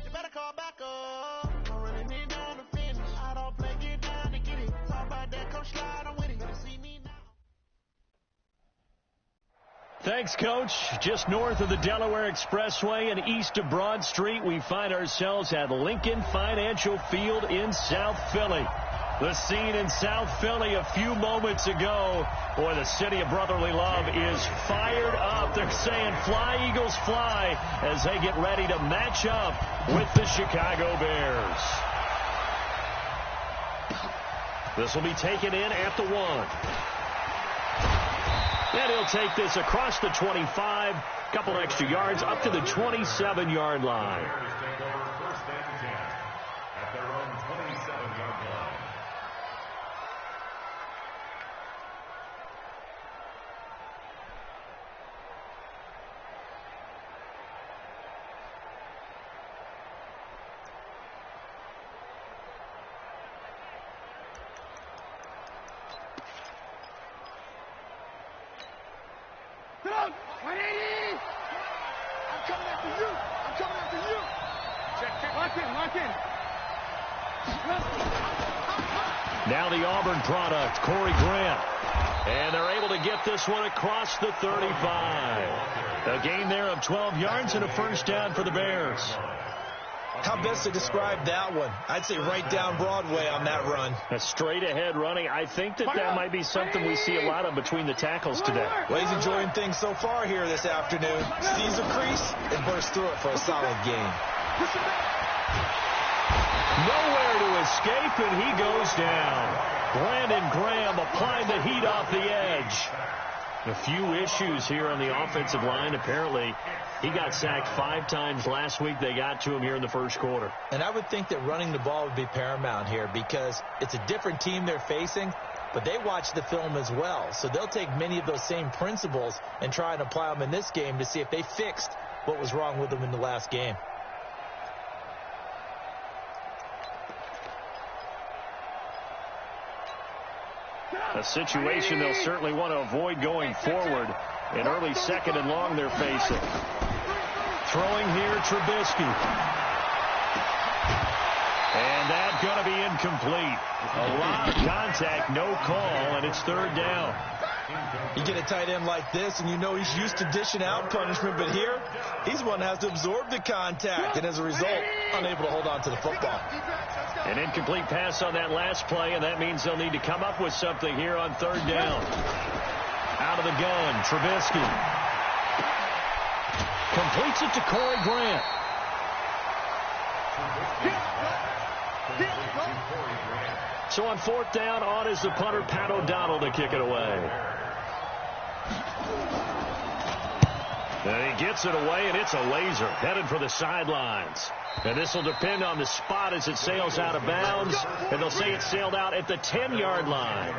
[SPEAKER 6] You better call back up. I'm running in down the finish. I don't play, get down to get it. Talk about that, come slide, I'm with it. Better see me now.
[SPEAKER 2] Thanks, Coach. Just north of the Delaware Expressway and east of Broad Street, we find ourselves at Lincoln Financial Field in South Philly. The scene in South Philly a few moments ago. Boy, the city of brotherly love is fired up. They're saying, fly, Eagles, fly, as they get ready to match up with the Chicago Bears. This will be taken in at the 1. And he'll take this across the 25, couple extra yards, up to the 27-yard line. Now the Auburn product, Corey Grant. And they're able to get this one across the 35. A gain there of 12 yards and a first down for the Bears.
[SPEAKER 4] How best to describe that one? I'd say right down Broadway on that run.
[SPEAKER 2] A straight ahead running. I think that might be something we see a lot of between the tackles today.
[SPEAKER 4] Well, he's enjoying things so far here this afternoon. Sees a crease and bursts through it for a solid gain.
[SPEAKER 2] Nowhere to escape, and he goes down. Brandon Graham applying the heat off the edge. A few issues here on the offensive line. Apparently, he got sacked 5 times last week. They got to him here in the first quarter.
[SPEAKER 4] And I would think that running the ball would be paramount here because it's a different team they're facing, but they watch the film as well. So they'll take many of those same principles and try and apply them in this game to see if they fixed what was wrong with them in the last game.
[SPEAKER 2] A situation they'll certainly want to avoid going forward. An early second and long they're facing. Throwing here, Trubisky. And that's going to be incomplete. A lot of contact, no call, and it's third down.
[SPEAKER 4] You get a tight end like this, and you know he's used to dishing out punishment, but here, he's one that has to absorb the contact, and as a result, unable to hold on to the football.
[SPEAKER 2] An incomplete pass on that last play, and that means they'll need to come up with something here on third down. Out of the gun, Trubisky. Completes it to Corey Grant. So on fourth down, on is the punter, Pat O'Donnell, to kick it away. And he gets it away, and it's a laser headed for the sidelines. And this will depend on the spot as it sails out of bounds. And they'll say it sailed out at the 10-yard line.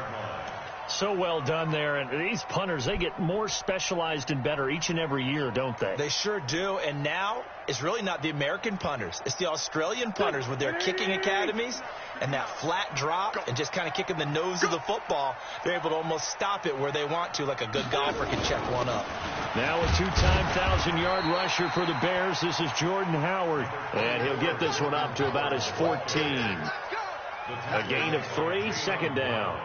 [SPEAKER 2] So well done there. And these punters, they get more specialized and better each and every year, don't they?
[SPEAKER 4] They sure do. And now it's really not the American punters. It's the Australian punters with their kicking academies and that flat drop and just kind of kicking the nose of the football. They're able to almost stop it where they want to, like a good golfer can check one up.
[SPEAKER 2] Now a two-time 1,000-yard rusher for the Bears. This is Jordan Howard. And he'll get this one up to about his 14. A gain of 3, second down.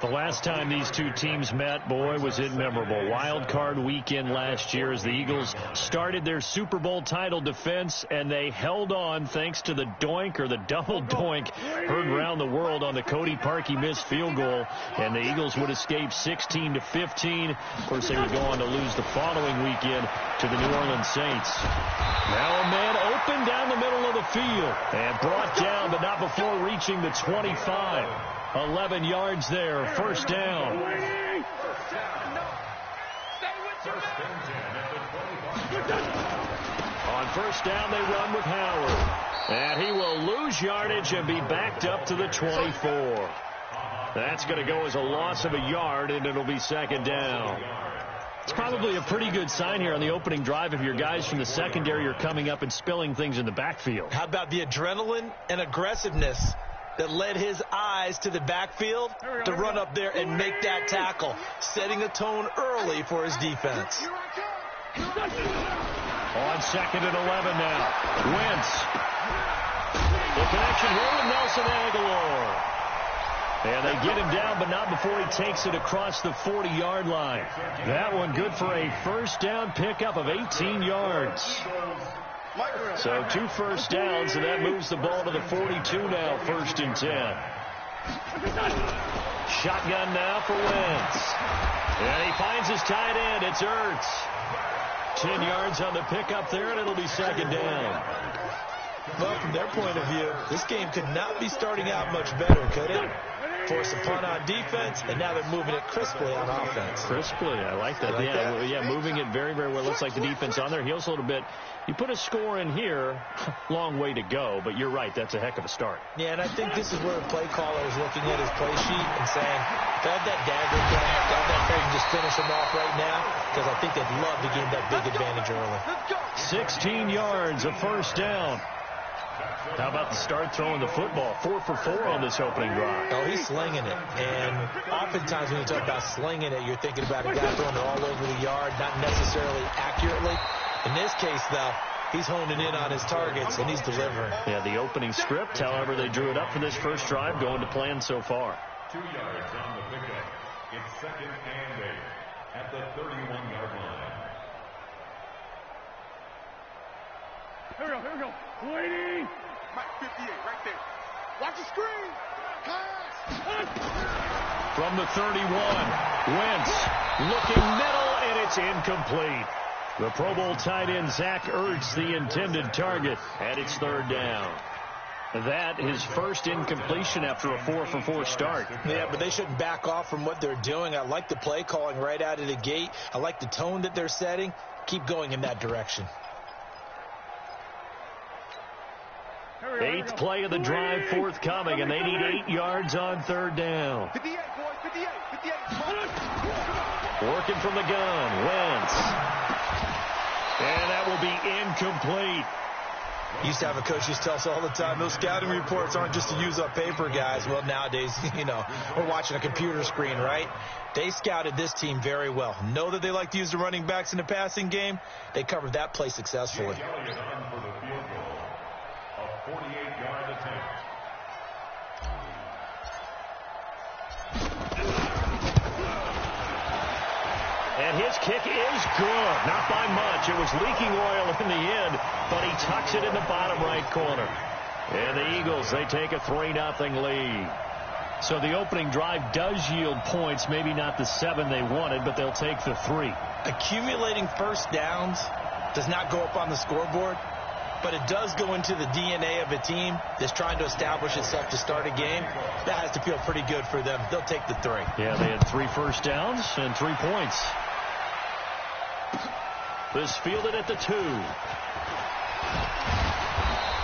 [SPEAKER 2] The last time these two teams met, boy, was it memorable. Wild card weekend last year as the Eagles started their Super Bowl title defense, and they held on thanks to the doink or the double doink heard around the world on the Cody Parkey missed field goal, and the Eagles would escape 16-15. Of course, they would go on to lose the following weekend to the New Orleans Saints. Now a man open down the middle of the field and brought down, but not before reaching the 25. 11 yards there, first down. On first down, they run with Howard. And he will lose yardage and be backed up to the 24. That's going to go as a loss of a yard, and it'll be second down. It's probably a pretty good sign here on the opening drive if your guys from the secondary are coming up and spilling things in the backfield.
[SPEAKER 4] How about the adrenaline and aggressiveness that led his eyes to the backfield to run up there and make that tackle, setting a tone early for his defense.
[SPEAKER 2] On second and 11 now. Wentz. The connection here with Nelson Aguilar. And they get him down, but not before he takes it across the 40-yard line. That one good for a first down pickup of 18 yards. So 2 first downs, and that moves the ball to the 42 now, first and 10. Shotgun now for Wentz. And he finds his tight end. It's Ertz. 10 yards on the pickup there, and it'll be second down.
[SPEAKER 4] Well, from their point of view, this game could not be starting out much better, could it? Force a punt on defense, and now they're moving it crisply on offense.
[SPEAKER 2] Crisply, I like that. Yeah, moving it very, very well. Looks like the defense on their heels a little bit. You put a score in here, long way to go, but you're right, that's a heck of a start.
[SPEAKER 4] Yeah, and I think this is where the play caller is looking at his play sheet and saying, if I have that dagger plan, if I have that play and just finish him off right now, because I think they'd love to gain that big advantage early.
[SPEAKER 2] 16 yards, a first down. How about the start throwing the football? 4 for 4 on this opening drive.
[SPEAKER 4] Oh, he's slinging it. And oftentimes when you talk about slinging it, you're thinking about a guy throwing it all over the yard, not necessarily accurately. In this case, though, he's honing in on his targets, and he's delivering.
[SPEAKER 2] Yeah, the opening script, however, they drew it up for this first drive, going to plan so far.
[SPEAKER 3] 2 yards on the pickup. It's second and 8 at the 31-yard line.
[SPEAKER 7] Here we go. Waiting.
[SPEAKER 3] Mike 58 right there. Watch the screen. Pass.
[SPEAKER 2] From the 31, Wentz looking middle, and it's incomplete. The Pro Bowl tight end Zach Ertz, the intended target, and it's third down. That his first incompletion after a 4 for 4 start.
[SPEAKER 4] Yeah, but they shouldn't back off from what they're doing. I like the play calling right out of the gate. I like the tone that they're setting. Keep going in that direction.
[SPEAKER 2] 8th play of the drive forthcoming, and they need 8 yards on third down.
[SPEAKER 3] 58, boys, 58.
[SPEAKER 2] Working from the gun, Wentz. And that will be incomplete.
[SPEAKER 4] Used to have a coach used to tell us all the time, those scouting reports aren't just to use up paper, guys. Well, nowadays, we're watching a computer screen, right? They scouted this team very well. Know that they like to use the running backs in the passing game. They covered that play successfully.
[SPEAKER 3] 48-yard attempt.
[SPEAKER 2] And his kick is good. Not by much. It was leaking oil in the end, but he tucks it in the bottom right corner. And the Eagles, they take a 3-0 lead. So the opening drive does yield points, maybe not the 7 they wanted, but they'll take the 3.
[SPEAKER 4] Accumulating first downs does not go up on the scoreboard, but it does go into the DNA of a team that's trying to establish itself to start a game. That has to feel pretty good for them. They'll take the 3.
[SPEAKER 2] Yeah, they had 3 first downs and 3 points. This fielded at the 2.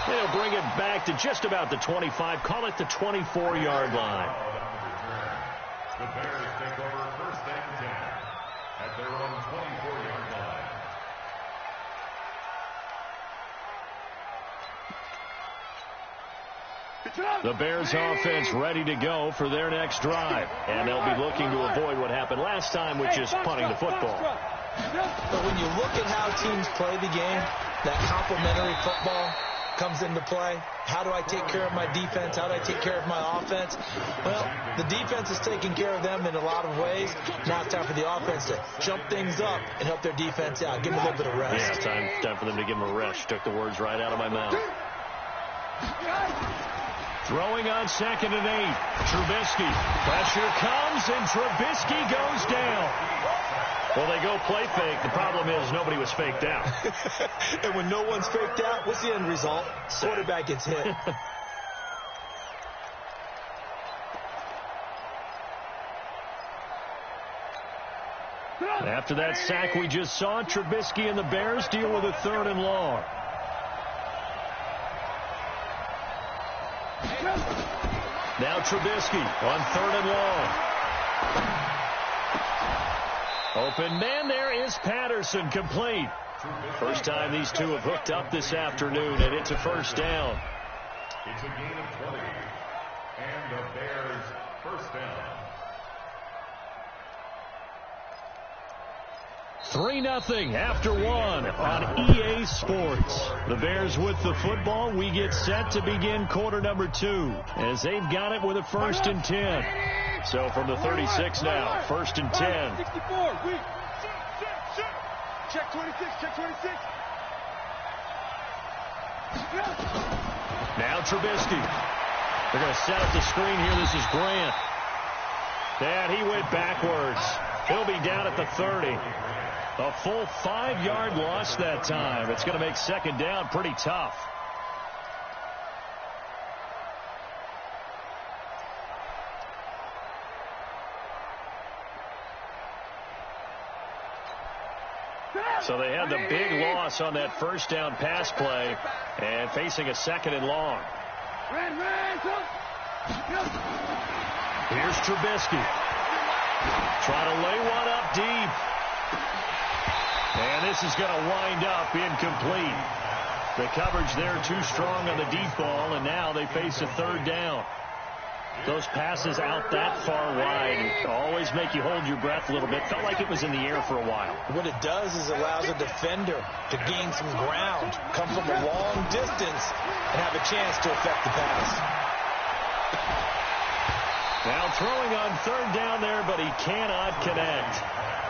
[SPEAKER 2] They'll bring it back to just about the 25. Call it the 24-yard line.
[SPEAKER 8] The Bears take over first and 10 at their own 24-yard line.
[SPEAKER 2] The Bears offense ready to go for their next drive. And they'll be looking to avoid what happened last time, which is punting the football.
[SPEAKER 4] But when you look at how teams play the game, that complementary football comes into play. How do I take care of my defense? How do I take care of my offense? Well, the defense is taking care of them in a lot of ways. Now it's time for the offense to jump things up and help their defense out. Give them a little bit of rest.
[SPEAKER 2] Yeah, time for them to give them a rest. Took the words right out of my mouth. Throwing on 2nd and 8. Trubisky. Pressure comes, and Trubisky goes down. Well, they go play fake. The problem is nobody was faked out.
[SPEAKER 4] And when no one's faked out, what's the end result? Quarterback gets hit.
[SPEAKER 2] After that sack we just saw, Trubisky and the Bears deal with a 3rd and long. Now Trubisky on 3rd and long. Open man, there is Patterson, complete. First time these two have hooked up this afternoon, and it's a first down.
[SPEAKER 8] It's a gain of 20, and the Bears first down.
[SPEAKER 2] 3-0 after 1 on EA Sports. The Bears with the football. We get set to begin quarter number 2 as they've got it with a 1st and 10. So from the 36 now, 1st and 10.
[SPEAKER 7] 64, check 26, check 26.
[SPEAKER 2] Now Trubisky. They're going to set up the screen here. This is Grant. And he went backwards. He'll be down at the 30. A full 5-yard loss that time. It's going to make 2nd down pretty tough. So they had the big loss on that 1st down pass play and facing a 2nd and long. Here's Trubisky. Trying to lay one up deep. And this is going to wind up incomplete. The coverage there too strong on the deep ball, and now they face a 3rd down. Those passes out that far wide always make you hold your breath a little bit. Felt like it was in the air for a while.
[SPEAKER 4] What it does is allows a defender to gain some ground, come from a long distance, and have a chance to affect the pass.
[SPEAKER 2] Now throwing on 3rd down there, but he cannot connect.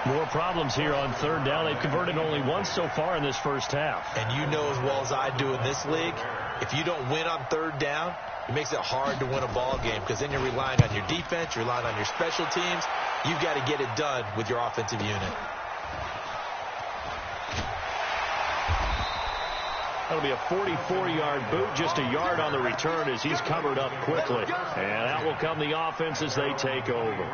[SPEAKER 2] More problems here on 3rd down. They've converted only once so far in this first half.
[SPEAKER 4] And you know as well as I do in this league, if you don't win on 3rd down, it makes it hard to win a ball game because then you're relying on your defense, you're relying on your special teams. You've got to get it done with your offensive unit.
[SPEAKER 2] That'll be a 44-yard boot, just a yard on the return as he's covered up quickly. And out will come the offense as they take over.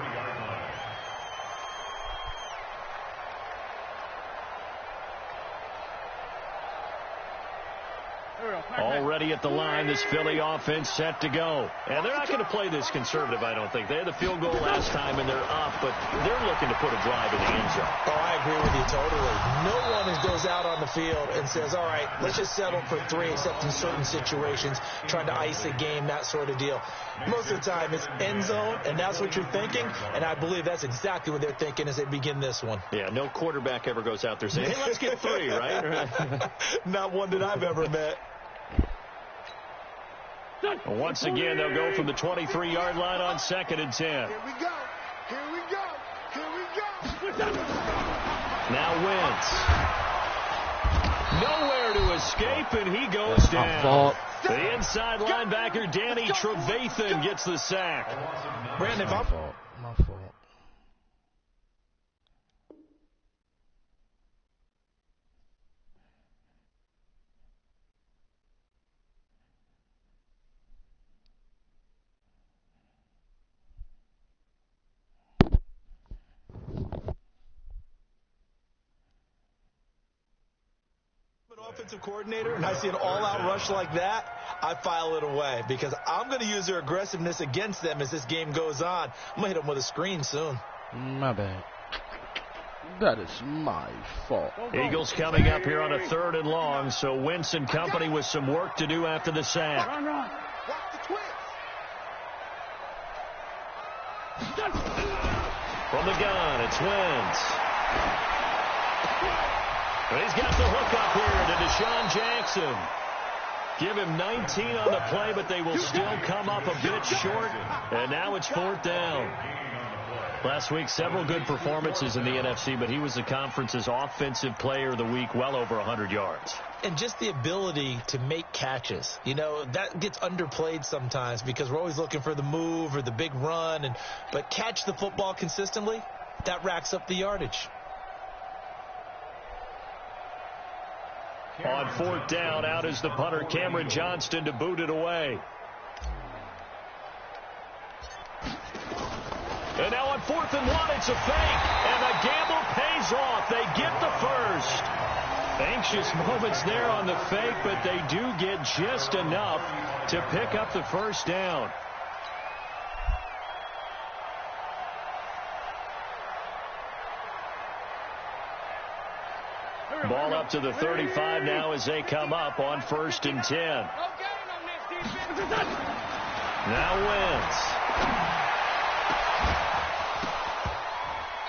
[SPEAKER 2] Already at the line, this Philly offense set to go. And they're not going to play this conservative, I don't think. They had the field goal last time, and they're up, but they're looking to put a drive in the end zone.
[SPEAKER 4] Oh, I agree with you totally. No one goes out on the field and says, all right, let's just settle for 3, except in certain situations, trying to ice a game, that sort of deal. Most of the time, it's end zone, and that's what you're thinking, and I believe that's exactly what they're thinking as they begin this one.
[SPEAKER 2] Yeah, no quarterback ever goes out there saying, hey, let's get 3, right?
[SPEAKER 4] Not one that I've ever met.
[SPEAKER 2] Once again, they'll go from the 23-yard line on 2nd and 10.
[SPEAKER 3] Here we go. Here we go. Here we go.
[SPEAKER 2] Now Wentz. Nowhere to escape, and he goes down. The inside linebacker, Danny Trevathan, gets the sack.
[SPEAKER 4] Brandon, if I'm...
[SPEAKER 1] My fault.
[SPEAKER 4] offensive coordinator and I see an all-out rush like that, I file it away because I'm going to use their aggressiveness against them as this game goes on. I'm going to hit them with a screen soon.
[SPEAKER 1] My bad. That is my fault.
[SPEAKER 2] Eagles coming up here on a 3rd and long, so Wentz and company with some work to do after the sack.
[SPEAKER 7] Run.
[SPEAKER 5] Watch the twist.
[SPEAKER 2] From the gun, it's Wentz. But he's got the hook up here to Deshaun Jackson. Give him 19 on the play, but they will still come up a bit short. And now it's 4th down. Last week, several good performances in the NFC, but he was the conference's offensive player of the week, well over 100 yards.
[SPEAKER 4] And just the ability to make catches. You know, that gets underplayed sometimes because we're always looking for the move or the big run. But catch the football consistently, that racks up the yardage.
[SPEAKER 2] On 4th down, out is the punter, Cameron Johnston, to boot it away. And now on 4th and 1, it's a fake. And the gamble pays off. They get the first. Anxious moments there on the fake, but they do get just enough to pick up the first down. Ball up to the 35 now as they come up on 1st and 10. Now Wentz.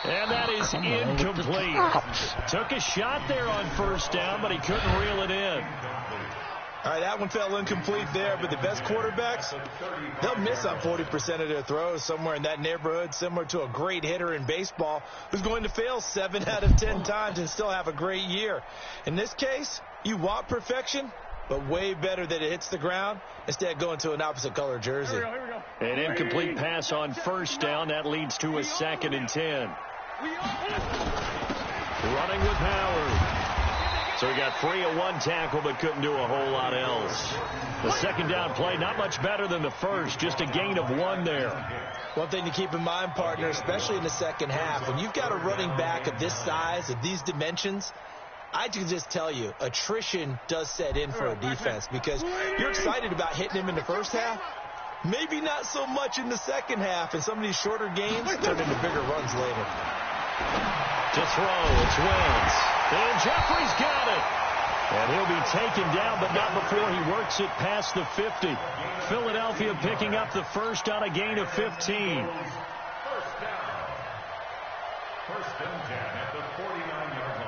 [SPEAKER 2] And that is incomplete. Took a shot there on 1st down, but he couldn't reel it in.
[SPEAKER 4] All right, that one fell incomplete there, but the best quarterbacks, they'll miss on 40% of their throws, somewhere in that neighborhood, similar to a great hitter in baseball who's going to fail 7 out of 10 times and still have a great year. In this case, you want perfection, but way better that it hits the ground instead of going to an opposite color jersey.
[SPEAKER 7] Here we go.
[SPEAKER 2] An incomplete pass on 1st down. That leads to a 2nd and 10. Running with Howard. So he got free of one tackle but couldn't do a whole lot else. The 2nd down play, not much better than the first, just a gain of 1 there.
[SPEAKER 4] One thing to keep in mind, partner, especially in the second half, when you've got a running back of this size, of these dimensions, I can just tell you, attrition does set in for a defense because you're excited about hitting him in the first half. Maybe not so much in the second half, and some of these shorter games turn into bigger runs later.
[SPEAKER 2] To throw, it's Wentz. And Jeffrey's got it. And he'll be taken down, but not before he works it past the 50. Philadelphia picking up the first on a gain of 15.
[SPEAKER 8] 1st down. 1st and 10 at the 49-yard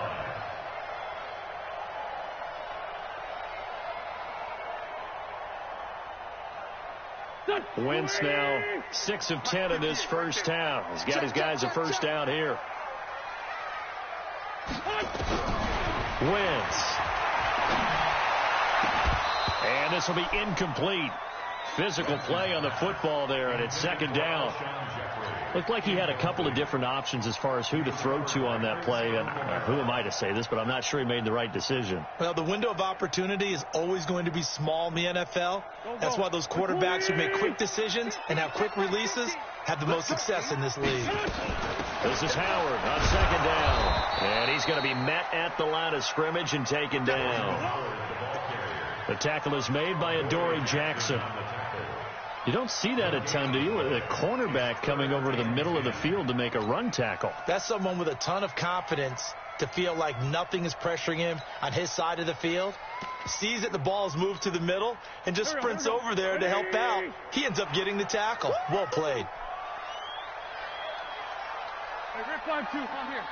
[SPEAKER 8] line.
[SPEAKER 2] Wentz now 6 of 10 in this first half. He's got his guys a first down here. Wentz. And this will be incomplete. Physical play on the football there, and it's 2nd down. Looked like he had a couple of different options as far as who to throw to on that play. And who am I to say this, but I'm not sure he made the right decision.
[SPEAKER 4] Well, the window of opportunity is always going to be small in the NFL. That's why those quarterbacks who make quick decisions and have quick releases have the most success in this league.
[SPEAKER 2] This is Howard on 2nd down. And he's going to be met at the line of scrimmage and taken down. The tackle is made by Adoree Jackson. You don't see that a ton, do you? With a cornerback coming over to the middle of the field to make a run tackle.
[SPEAKER 4] That's someone with a ton of confidence to feel like nothing is pressuring him on his side of the field. Sees that the ball is moved to the middle and just sprints over there to help out. He ends up getting the tackle. Well played.
[SPEAKER 7] Hey, Rick 5-2, I'm here.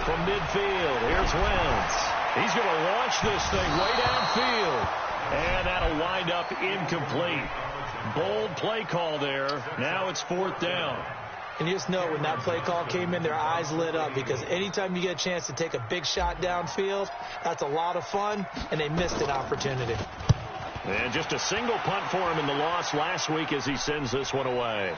[SPEAKER 2] From midfield, here's Wentz. He's going to launch this thing way downfield. And that'll wind up incomplete. Bold play call there. Now it's 4th down.
[SPEAKER 4] And you just know when that play call came in, their eyes lit up because anytime you get a chance to take a big shot downfield, that's a lot of fun, and they missed an opportunity.
[SPEAKER 2] And just a single punt for him in the loss last week as he sends this one away.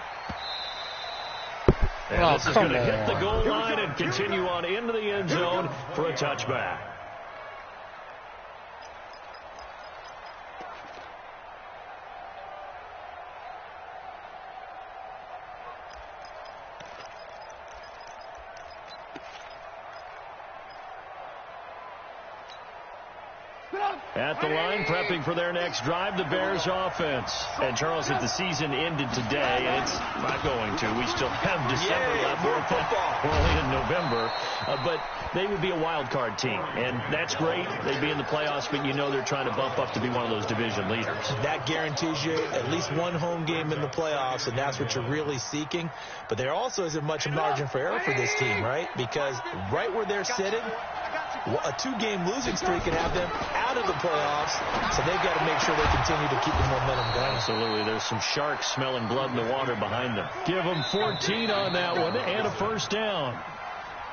[SPEAKER 2] And this is going to hit the goal line and continue on into the end zone for a touchback. At the line, prepping for their next drive, the Bears offense. And Charles, if the season ended today, and it's not going to, we still have December left. We're only in November. But they would be a wild card team, and that's great. They'd be in the playoffs, but you know they're trying to bump up to be one of those division leaders.
[SPEAKER 4] That guarantees you at least one home game in the playoffs, and that's what you're really seeking. But there also isn't much margin for error for this team, right? Because right where they're sitting, a 2-game losing streak can have them out of the playoffs, so they've got to make sure they continue to keep the momentum going.
[SPEAKER 2] Absolutely. There's some sharks smelling blood in the water behind them. Give them 14 on that one and a first down.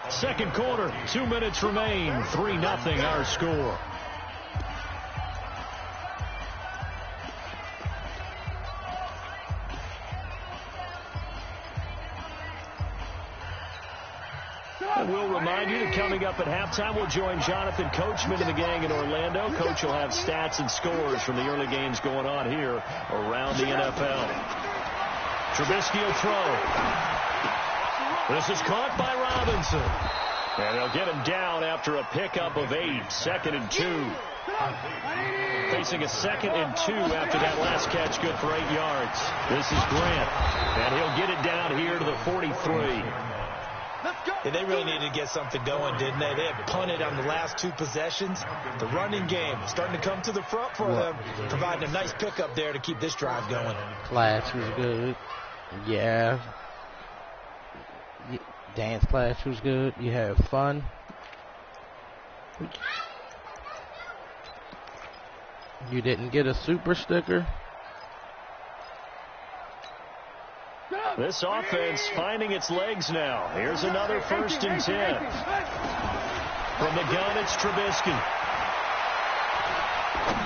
[SPEAKER 2] Second quarter, 2 minutes remain. 3-0 our score. And we'll remind you that coming up at halftime, we'll join Jonathan Coachman and the gang in Orlando. Coach will have stats and scores from the early games going on here around the NFL. Trubisky will throw. This is caught by Robinson. And they'll get him down after a pickup of 8. 2nd and 2. Facing a 2nd and 2 after that last catch, good for 8 yards. This is Grant. And he'll get it down here to the 43.
[SPEAKER 4] Yeah, they really needed to get something going, didn't they? They had punted on the last 2 possessions. The running game starting to come to the front for them, providing a nice pickup there to keep this drive going.
[SPEAKER 1] Class was good. Yeah. Dance class was good. You had fun. You didn't get a super sticker.
[SPEAKER 2] This offense finding its legs now. Here's another 1st and 10. From the gun, it's Trubisky.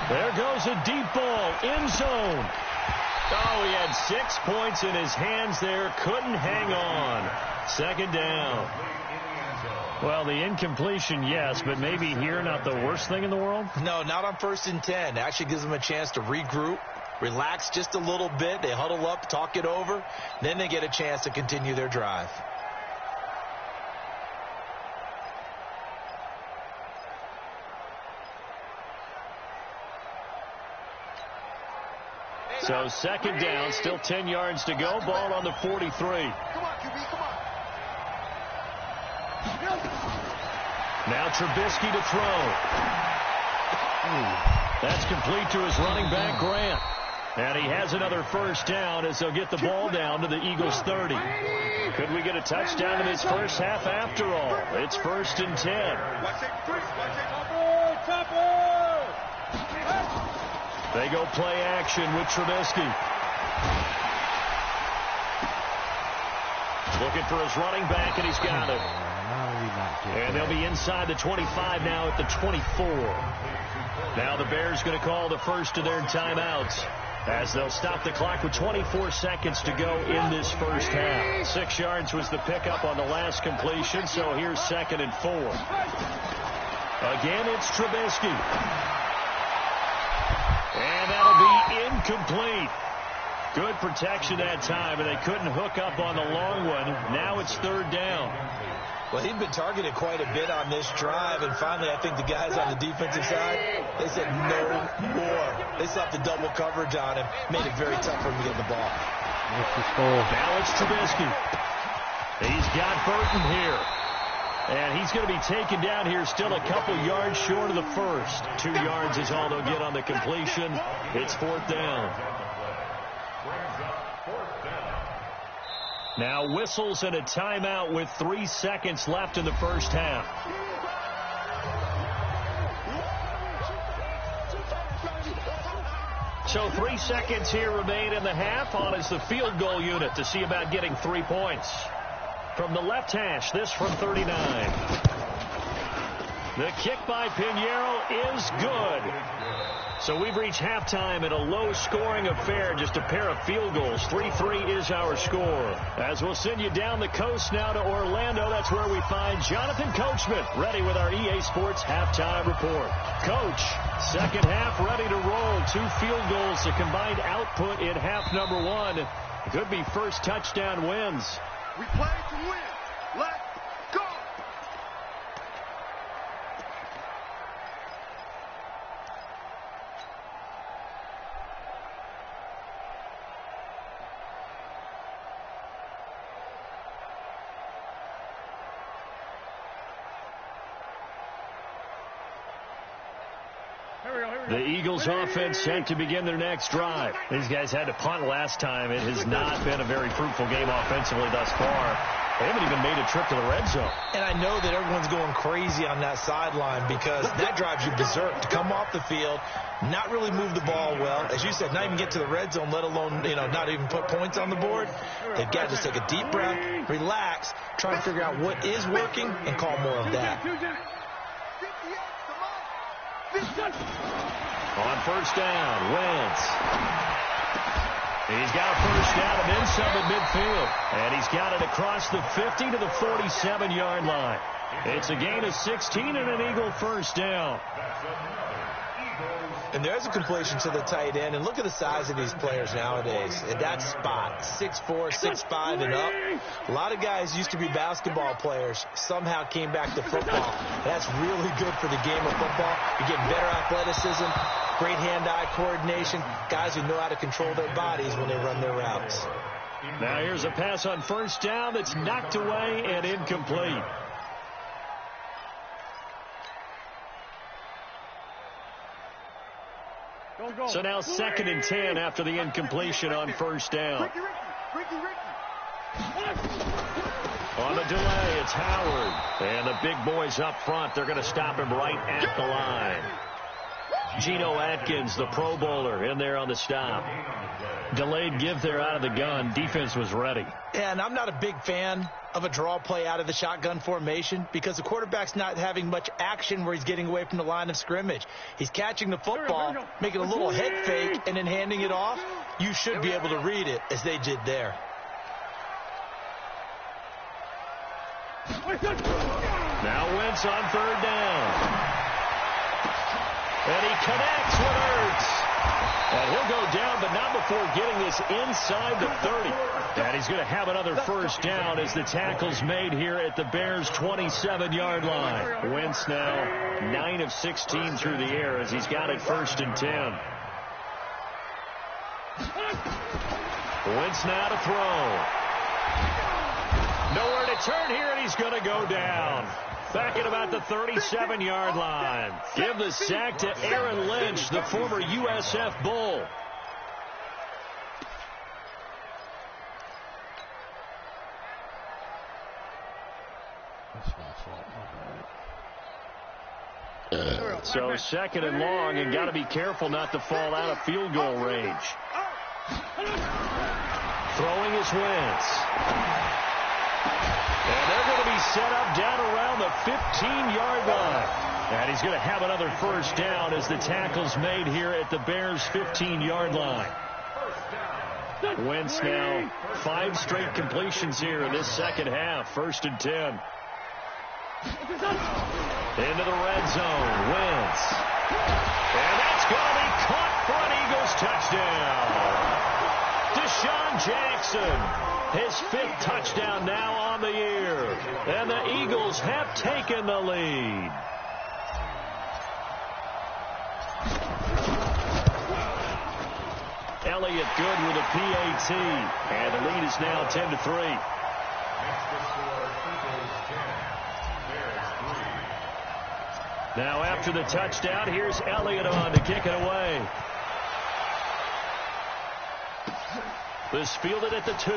[SPEAKER 2] There goes a deep ball, end zone. Oh, he had 6 points in his hands there. Couldn't hang on. 2nd down. Well, the incompletion, yes, but maybe here not the worst thing in the world?
[SPEAKER 4] No, not on 1st and 10. It actually gives them a chance to regroup, relax just a little bit. They huddle up, talk it over. Then they get a chance to continue their drive.
[SPEAKER 2] So 2nd down, still 10 yards to go. Ball on the 43.
[SPEAKER 3] Come on, QB, come on.
[SPEAKER 2] Now Trubisky to throw. That's complete to his running back, Grant. And he has another 1st down as they'll get the ball down to the Eagles' 30. Could we get a touchdown in this first half after all? It's 1st and 10. They go play action with Trubisky. Looking for his running back, and he's got it. And they'll be inside the 25 now at the 24. Now the Bears going to call the first of their timeouts as they'll stop the clock with 24 seconds to go in this first half. 6 yards was the pickup on the last completion, so here's 2nd and 4. Again, it's Trubisky. And that'll be incomplete. Good protection that time, and they couldn't hook up on the long one. Now it's 3rd down.
[SPEAKER 4] Well, he'd been targeted quite a bit on this drive, and finally I think the guys on the defensive side, they said no more. They slapped the double coverage on him, made it very tough for him to get the ball.
[SPEAKER 2] Now it's Trubisky. He's got Burton here. And he's going to be taken down here still a couple yards short of the first. 2 yards is all they'll get on the completion. It's 4th down. Now whistles and a timeout with 3 seconds left in the first half. So 3 seconds here remain in the half. On is the field goal unit to see about getting 3 points. From the left hash, this from 39. The kick by Pinheiro is good. So we've reached halftime in a low-scoring affair, just a pair of field goals. 3-3 is our score. As we'll send you down the coast now to Orlando, that's where we find Jonathan Coachman, ready with our EA Sports halftime report. Coach, second half ready to roll. 2 field goals, the combined output in half number 1. Could be first touchdown wins.
[SPEAKER 3] We play to win. Let's go.
[SPEAKER 2] The Eagles offense set to begin their next drive. These guys had to punt last time. It has not been a very fruitful game offensively thus far. They haven't even made a trip to the red zone.
[SPEAKER 4] And I know that everyone's going crazy on that sideline because that drives you berserk to come off the field, not really move the ball well. As you said, not even get to the red zone, let alone, not even put points on the board. They've got to just take a deep breath, relax, try and figure out what is working and call more of that.
[SPEAKER 2] On first down, Wentz. He's got a first down and then some at midfield. And he's got it across the 50 to the 47-yard line. It's a gain of 16 and an Eagle first down.
[SPEAKER 4] And there's a completion to the tight end. And look at the size of these players nowadays. At that spot, 6'4", 6'5", and up. A lot of guys used to be basketball players, somehow came back to football. That's really good for the game of football. You're getting better athleticism, great hand-eye coordination, guys who know how to control their bodies when they run their routes.
[SPEAKER 2] Now here's a pass on first down that's knocked away and incomplete. So now 2nd and 10 after the incompletion on first down. On the delay, it's Howard. And the big boys up front, they're going to stop him right at the line. Geno Atkins, the Pro Bowler, in there on the stop. Delayed give there out of the gun. Defense was ready.
[SPEAKER 4] And I'm not a big fan of a draw play out of the shotgun formation because the quarterback's not having much action where he's getting away from the line of scrimmage. He's catching the football, making a little head fake, and then handing it off. You should be able to read it as they did there.
[SPEAKER 2] Now Wentz on third down. And he connects with Ertz. And he'll go down, but not before getting this inside the 30. And he's going to have another first down as the tackle's made here at the Bears' 27-yard line. Wentz now 9 of 16 through the air as he's got it 1st and 10. Wentz now to throw. Nowhere to turn here, and he's going to go down. Back at about the 37-yard line. Give the sack to Aaron Lynch, the former USF Bull.
[SPEAKER 1] That's my fault.
[SPEAKER 2] So 2nd and long, and got to be careful not to fall out of field goal range. Throwing is Wentz. And they're going to be set up down around the 15-yard line. And he's going to have another first down as the tackle's made here at the Bears' 15-yard line. Wentz now 5 straight completions here in this second half. 1st and 10. Into the red zone. Wentz. And that's going to be caught for an Eagles touchdown. Deshaun Jackson. His 5th touchdown now on the year. And the Eagles have taken the lead. Elliott good with a PAT. And the lead is now 10-3. Now after the touchdown, here's Elliott on to kick it away. This fielded at the 2.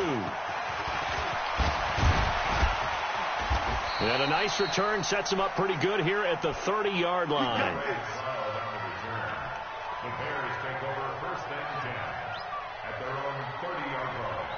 [SPEAKER 2] And a nice return sets him up pretty good here at the 30-yard line.
[SPEAKER 8] The Bears take over 1st and 10 at their own 30-yard line.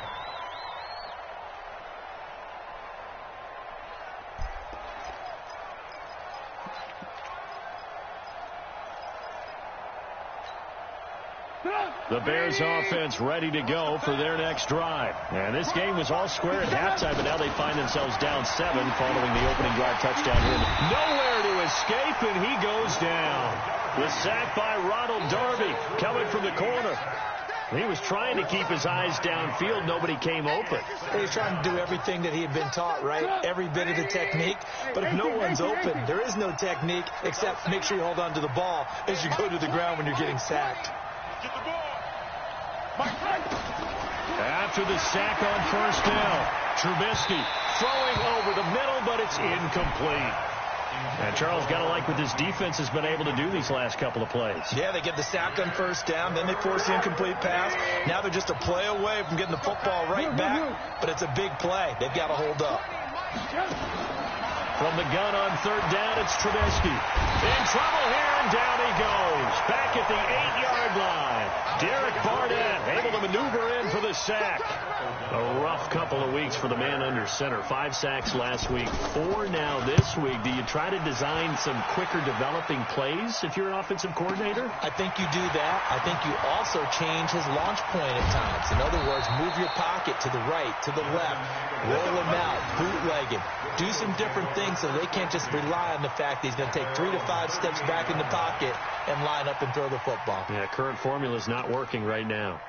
[SPEAKER 2] The Bears offense ready to go for their next drive. And this game was all square at halftime, but now they find themselves down 7 following the opening drive touchdown win. Nowhere to escape, and he goes down. The sack by Ronald Darby coming from the corner. He was trying to keep his eyes downfield. Nobody came open.
[SPEAKER 4] He was trying to do everything that he had been taught, right? Every bit of the technique. But if no one's open, there is no technique except make sure you hold on to the ball as you go to the ground when you're getting sacked.
[SPEAKER 2] After the sack on first down, Trubisky throwing over the middle, but it's incomplete. And Charles, got to like what this defense has been able to do these last couple of plays.
[SPEAKER 4] Yeah, they get the sack on first down, then they force the incomplete pass. Now they're just a play away from getting the football right back, but it's a big play. They've got to hold up.
[SPEAKER 2] From the gun on third down, it's Trubisky. In trouble here, and down he goes. Back at the 8-yard line. Derek Barnett able to maneuver in for the sack. A rough couple of weeks for the man under center. 5 sacks last week, 4 now this week. Do you try to design some quicker developing plays if you're an offensive coordinator?
[SPEAKER 4] I think you do that. I think you also change his launch point at times. In other words, move your pocket to the right, to the left, roll him out, bootleg him. Do some different things so they can't just rely on the fact that he's going to take 3 to 5 steps back in the pocket and line up and throw the football.
[SPEAKER 2] Yeah, current formula is not working right now.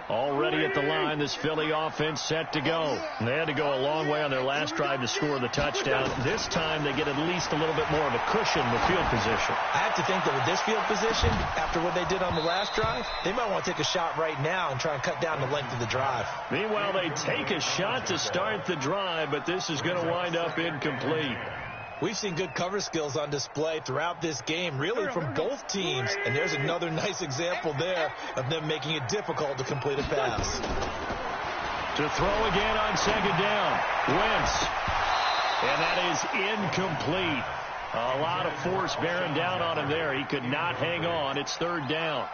[SPEAKER 2] Already at the line, this Philly offense set to go. And they had to go a long way on their last drive to score the touchdown. This time they get at least a little bit more of a cushion with field position.
[SPEAKER 4] I have to think that with this field position, after what they did on the last drive, they might want to take a shot right now and try and cut down the length of the drive.
[SPEAKER 2] Meanwhile, they take a shot to start the drive, but this is going to wind up incomplete.
[SPEAKER 4] We've seen good cover skills on display throughout this game, really from both teams. And there's another nice example there of them making it difficult to complete a pass.
[SPEAKER 2] To throw again on second down. Wentz. And that is incomplete. A lot of force bearing down on him there. He could not hang on. It's third down.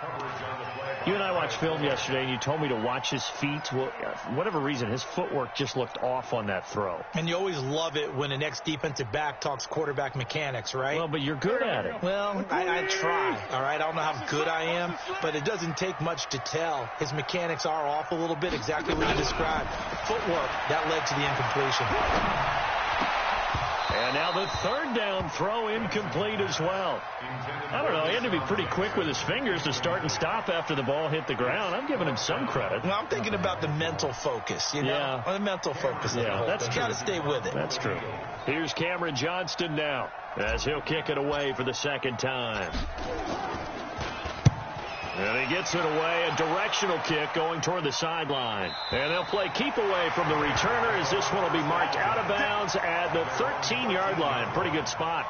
[SPEAKER 2] You and I watched film yesterday, and you told me to watch his feet. Well, for whatever reason, his footwork just looked off on that throw.
[SPEAKER 4] And you always love it when an ex-defensive back talks quarterback mechanics, right?
[SPEAKER 2] Well, but you're good at it.
[SPEAKER 4] Well, I try, all right? I don't know how good I am, but it doesn't take much to tell. His mechanics are off a little bit, exactly what you described. Footwork, that led to the incompletion.
[SPEAKER 2] And now the third down throw incomplete as well. I don't know. He had to be pretty quick with his fingers to start and stop after the ball hit the ground. I'm giving him some credit.
[SPEAKER 4] Well, I'm thinking about the mental focus, you know?
[SPEAKER 2] Yeah.
[SPEAKER 4] The mental focus.
[SPEAKER 2] Yeah, that's true.
[SPEAKER 4] Got to stay with it.
[SPEAKER 2] That's true. Here's Cameron Johnston now as he'll kick it away for the second time. And he gets it away, a directional kick going toward the sideline. And they'll play keep away from the returner as this one will be marked out of bounds at the 13-yard line. Pretty good spot.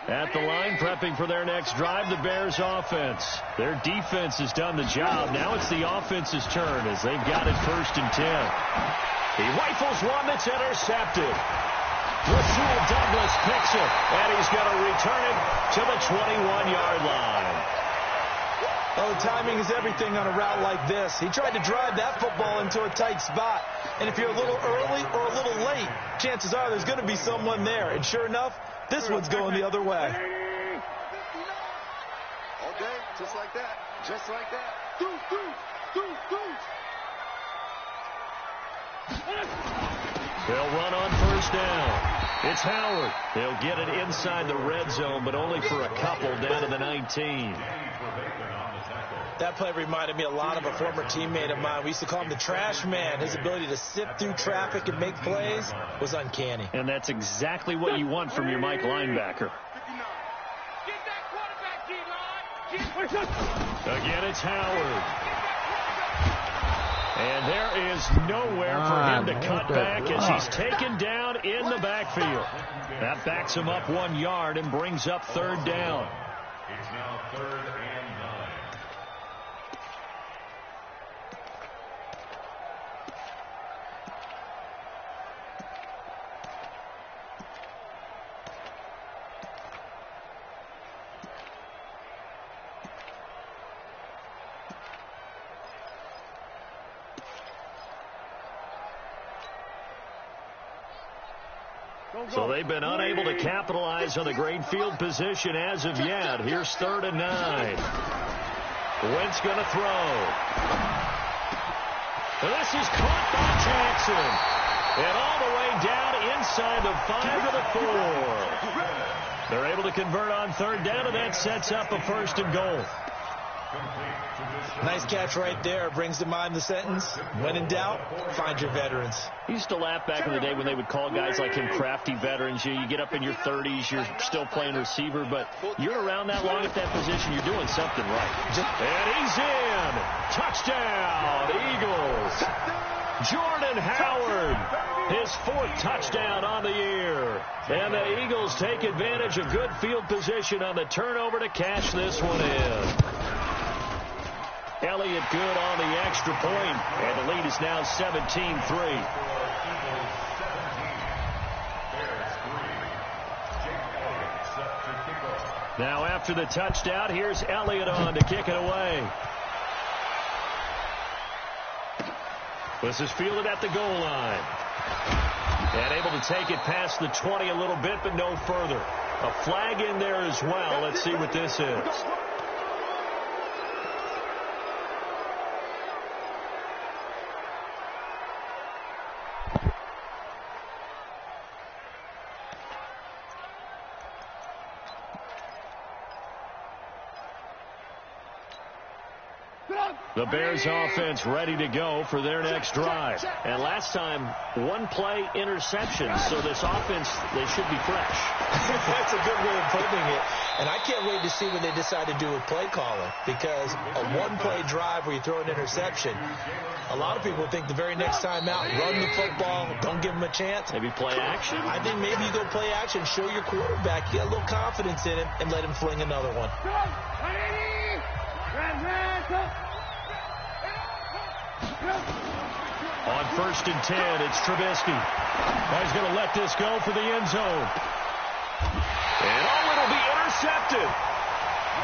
[SPEAKER 2] At the line, prepping for their next drive, the Bears offense. Their defense has done the job. Now it's the offense's turn as they've got it 1st and 10. He rifles one that's intercepted. Rasul Douglas picks it, and he's going to return it to the 21-yard line.
[SPEAKER 4] Oh, timing is everything on a route like this. He tried to drive that football into a tight spot. And if you're a little early or a little late, chances are there's going to be someone there. And sure enough, this one's going the other way.
[SPEAKER 6] Okay, just like that. Just like that.
[SPEAKER 2] They'll run on 1st down. It's Howard. They'll get it inside the red zone, but only for a couple down to the 19.
[SPEAKER 4] That play reminded me a lot of a former teammate of mine. We used to call him the trash man. His ability to sift through traffic and make plays was uncanny.
[SPEAKER 2] And that's exactly what you want from your Mike linebacker. Again, it's Howard. And there is nowhere for him to cut back as he's taken down in the backfield. That backs him up 1 yard and brings up 3rd down.
[SPEAKER 8] It's now 3rd and 9.
[SPEAKER 2] So they've been unable to capitalize on the great field position as of yet. Here's 3rd and 9. Wentz going to throw. This is caught by Jackson. And all the way down inside the 5 to the 4. They're able to convert on third down, and that sets up a 1st and goal.
[SPEAKER 4] Nice catch right there. Brings to mind the sentence, when in doubt, find your veterans.
[SPEAKER 2] He used to laugh back in the day when they would call guys like him crafty veterans. You get up in your 30s, you're still playing receiver, but you're around that long at that position, you're doing something right. And he's in. Touchdown, Eagles. Jordan Howard, his 4th touchdown on the year. And the Eagles take advantage of good field position on the turnover to cash this one in. Elliott good on the extra point, and the lead is now 17-3. Now after the touchdown, here's Elliott on to kick it away. This is fielded at the goal line. And able to take it past the 20 a little bit, but no further. A flag in there as well. Let's see what this is. The Bears offense ready to go for their next drive. And last time, 1-play interception. So this offense, they should be fresh.
[SPEAKER 4] That's a good way of putting it. And I can't wait to see what they decide to do with play calling. Because a 1-play drive where you throw an interception, a lot of people think the very next time out, run the football, don't give them a chance.
[SPEAKER 2] Maybe play action?
[SPEAKER 4] I think maybe you go play action, show your quarterback, get a little confidence in him, and let him fling another one.
[SPEAKER 2] On 1st and 10, it's Trubisky. He's going to let this go for the end zone. And it'll be intercepted.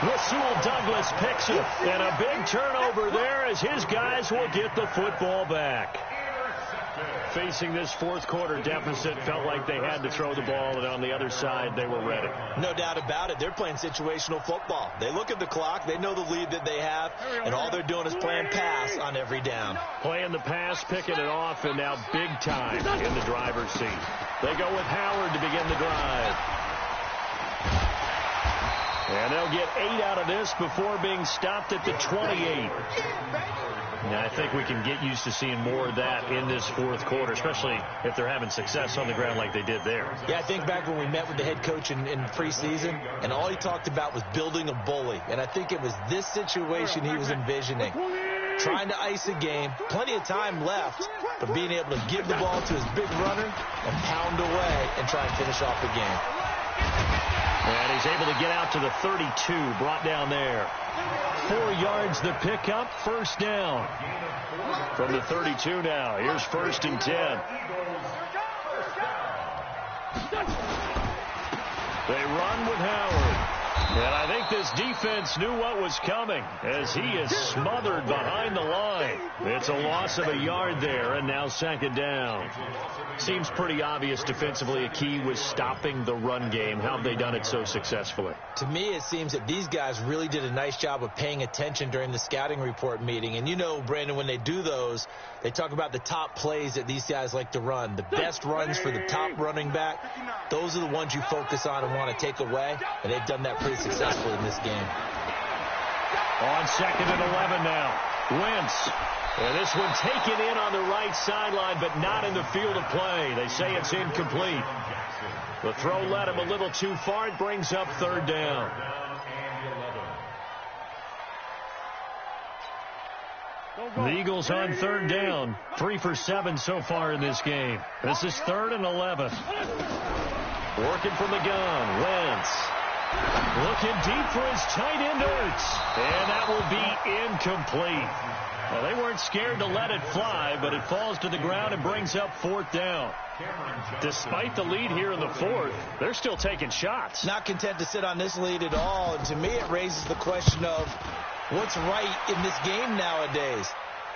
[SPEAKER 2] Rasul Douglas picks it. And a big turnover there as his guys will get the football back. Facing this 4th quarter deficit, felt like they had to throw the ball, and on the other side, they were ready.
[SPEAKER 4] No doubt about it. They're playing situational football. They look at the clock, they know the lead that they have, and all they're doing is playing pass on every down.
[SPEAKER 2] Playing the pass, picking it off, and now big time in the driver's seat. They go with Howard to begin the drive. And they'll get 8 out of this before being stopped at the 28. And I think we can get used to seeing more of that in this 4th quarter, especially if they're having success on the ground like they did there.
[SPEAKER 4] Yeah, I think back when we met with the head coach in preseason, and all he talked about was building a bully. And I think it was this situation he was envisioning. Trying to ice a game, plenty of time left, but being able to give the ball to his big runner and pound away and try and finish off the game.
[SPEAKER 2] And he's able to get out to the 32, brought down there. 4 yards the pickup, 1st down. From the 32 now, here's 1st and 10. They run with Howard. And I think this defense knew what was coming as he is smothered behind the line. It's a loss of a yard there, and now 2nd down. Seems pretty obvious defensively a key was stopping the run game. How have they done it so successfully?
[SPEAKER 4] To me, it seems that these guys really did a nice job of paying attention during the scouting report meeting. And you know, Brandon, when they do those, they talk about the top plays that these guys like to run. The best runs for the top running back, those are the ones you focus on and want to take away. And they've done that pretty successfully in this game.
[SPEAKER 2] On 2nd and 11 now. Wentz. And this one taken in on the right sideline, but not in the field of play. They say it's incomplete. The throw led him a little too far. It brings up 3rd down. The Eagles on 3rd down. 3 for 7 so far in this game. This is 3rd and 11. Working from the gun. Wentz. Looking deep for his tight end Ertz. And that will be incomplete. Well, they weren't scared to let it fly, but it falls to the ground and brings up 4th down. Despite the lead here in the 4th, they're still taking shots.
[SPEAKER 4] Not content to sit on this lead at all. And to me, it raises the question of what's right in this game nowadays.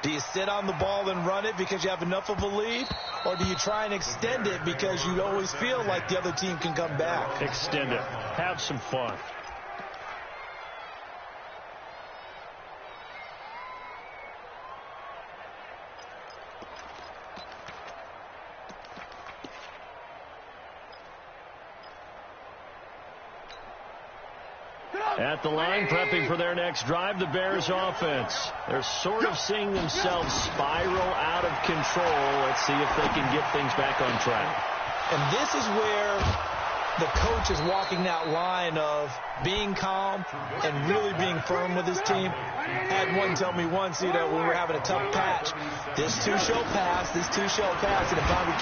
[SPEAKER 4] Do you sit on the ball and run it because you have enough of a lead? Or do you try and extend it because you always feel like the other team can come back?
[SPEAKER 2] Extend it. Have some fun. At the line, prepping for their next drive, the Bears offense. They're sort of seeing themselves spiral out of control. Let's see if they can get things back on track.
[SPEAKER 4] And this is where the coach is walking that line of being calm and really being firm with his team. I had one tell me once, when we were having a tough patch, this two shall pass, and if we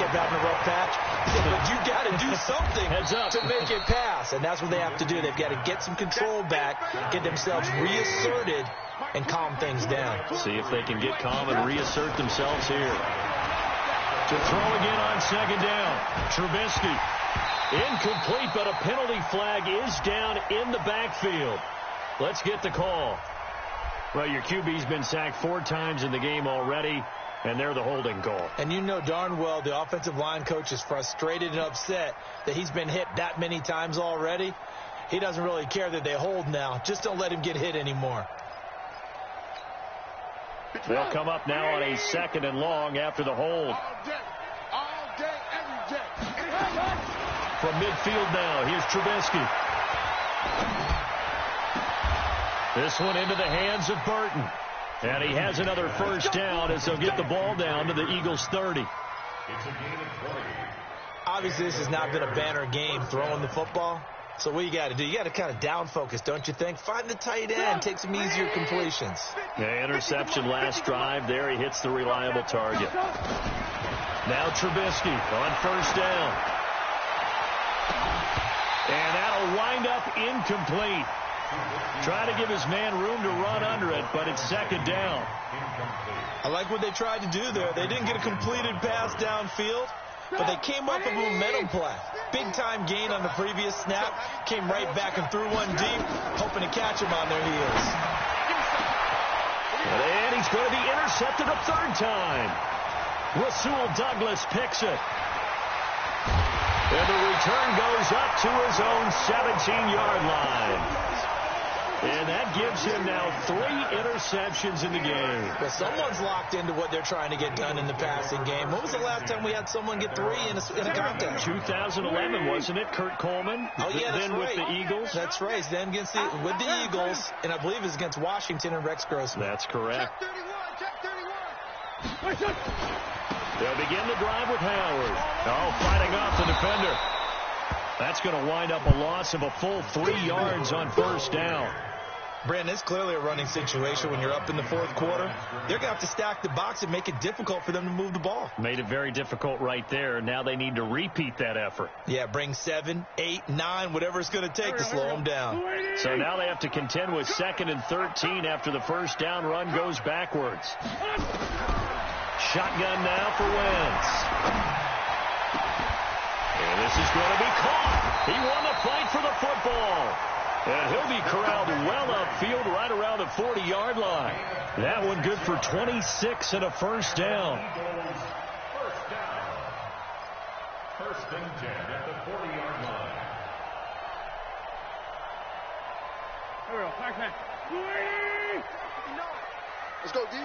[SPEAKER 4] kept having a rough patch, he said, but you got to do something to make it pass. And that's what they have to do. They've got to get some control back, get themselves reasserted, and calm things down.
[SPEAKER 2] See if they can get calm and reassert themselves here. To throw again on second down, Trubisky. Incomplete, but a penalty flag is down in the backfield. Let's get the call. Well, your QB's been sacked 4 times in the game already, and they're the holding call.
[SPEAKER 4] And you know darn well the offensive line coach is frustrated and upset that he's been hit that many times already. He doesn't really care that they hold now. Just don't let him get hit anymore.
[SPEAKER 2] They'll come up now on a 2nd and long after the hold.
[SPEAKER 3] All day, every day.
[SPEAKER 2] From midfield now, here's Trubisky. This one into the hands of Burton. And he has another first down as they'll get the ball down to the Eagles' 30.
[SPEAKER 8] It's a gain of 20.
[SPEAKER 4] Obviously, this has not been a banner game throwing the football. So what you got to do, you got to kind of down focus, don't you think? Find the tight end, take some easier completions.
[SPEAKER 2] Yeah, interception last drive. There he hits the reliable target. Now Trubisky on first down. And that'll wind up incomplete. Try to give his man room to run under it, but it's 2nd down.
[SPEAKER 4] I like what they tried to do there. They didn't get a completed pass downfield, but they came up with a momentum play. Big-time gain on the previous snap. Came right back and threw one deep, hoping to catch him on their heels.
[SPEAKER 2] And he's going to be intercepted a 3rd time. Rasul Douglas picks it. And the return goes up to his own 17-yard line. And that gives him now 3 interceptions in the game.
[SPEAKER 4] Well, someone's locked into what they're trying to get done in the passing game. When was the last time we had someone get 3 in a contest?
[SPEAKER 2] 2011, wasn't it? Kurt Coleman.
[SPEAKER 4] Oh, yeah, that's
[SPEAKER 2] then
[SPEAKER 4] right.
[SPEAKER 2] with the Eagles.
[SPEAKER 4] That's right. Then with the Eagles, and I believe it was against Washington and Rex Grossman.
[SPEAKER 2] That's correct.
[SPEAKER 3] Check 31.
[SPEAKER 2] They'll begin the drive with Howard. Oh, fighting off the defender. That's going to wind up a loss of a full 3 yards on first down.
[SPEAKER 4] Brandon, it's clearly a running situation when you're up in the 4th quarter. They're going to have to stack the box and make it difficult for them to move the ball.
[SPEAKER 2] Made it very difficult right there. Now they need to repeat that effort.
[SPEAKER 4] Yeah, bring 7, 8, 9, whatever it's going to take to slow them down.
[SPEAKER 2] So now they have to contend with 2nd and 13 after the first down run goes backwards. Shotgun now for Wentz. And this is going to be caught. He won the fight for the football. And he'll be corralled well upfield right around the 40-yard line. That one good for 26 and a first down.
[SPEAKER 8] First down. 1st and 10 at the 40-yard line.
[SPEAKER 7] Here we go. Back man.
[SPEAKER 3] Let's go, D.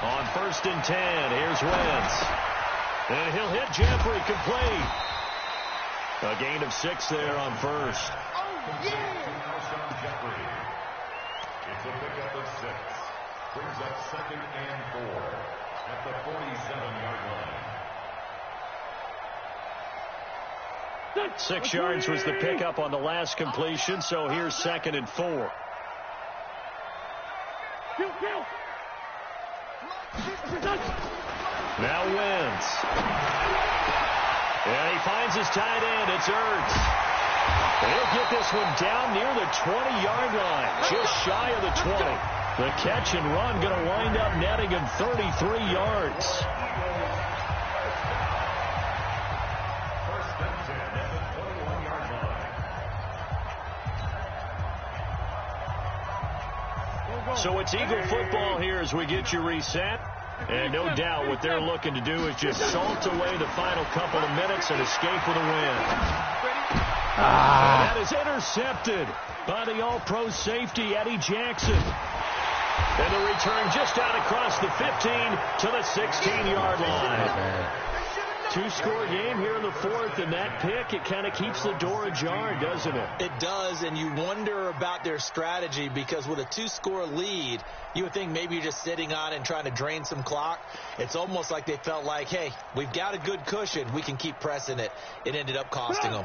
[SPEAKER 2] On 1st and 10, here's Wentz. And he'll hit Jeffrey complete. A gain of 6 there on first.
[SPEAKER 3] Oh, yeah.
[SPEAKER 8] Jeffrey. It's a pickup of 6. Brings up 2nd and 4 at the 47-yard line.
[SPEAKER 2] 6 yards was the pickup on the last completion, so here's 2nd and 4. Now Wentz. And he finds his tight end. It's Ertz. And he'll get this one down near the 20-yard line, just shy of the 20. The catch and run going to wind up netting him 33 yards.
[SPEAKER 8] 1st and 10 at the 21-yard line.
[SPEAKER 2] So it's Eagle football here as we get you reset. And no doubt what they're looking to do is just salt away the final couple of minutes and escape with a win. That is intercepted by the all-pro safety, Eddie Jackson. And the return just out across the 15 to the 16-yard line. Two-score game here in the fourth, and that pick, it kind of keeps the door ajar, doesn't it?
[SPEAKER 4] It does, and you wonder about their strategy because with a two-score lead, you would think maybe you're just sitting on it and trying to drain some clock. It's almost like they felt like, hey, we've got a good cushion. We can keep pressing it. It ended up costing them.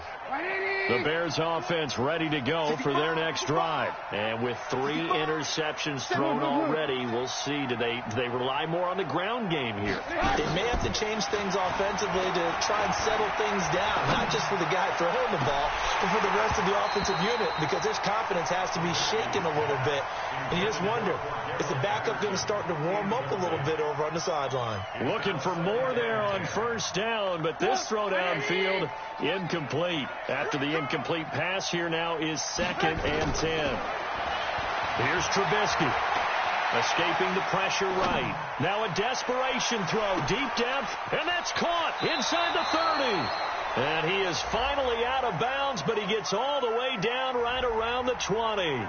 [SPEAKER 2] The Bears offense ready to go for their next drive. And with 3 interceptions thrown already, we'll see. Do they rely more on the ground game here?
[SPEAKER 4] They may have to change things offensively to try and settle things down, not just for the guy throwing the ball, but for the rest of the offensive unit, because their confidence has to be shaken a little bit. And you just wonder, is the backup going to start to warm up a little bit over on the sideline?
[SPEAKER 2] Looking for more there on first down, but this throw downfield incomplete. After the incomplete pass, here now is 2nd and 10. Here's Trubisky. Escaping the pressure right. Now a desperation throw, deep depth, and that's caught inside the 30. And he is finally out of bounds, but he gets all the way down right around the 20.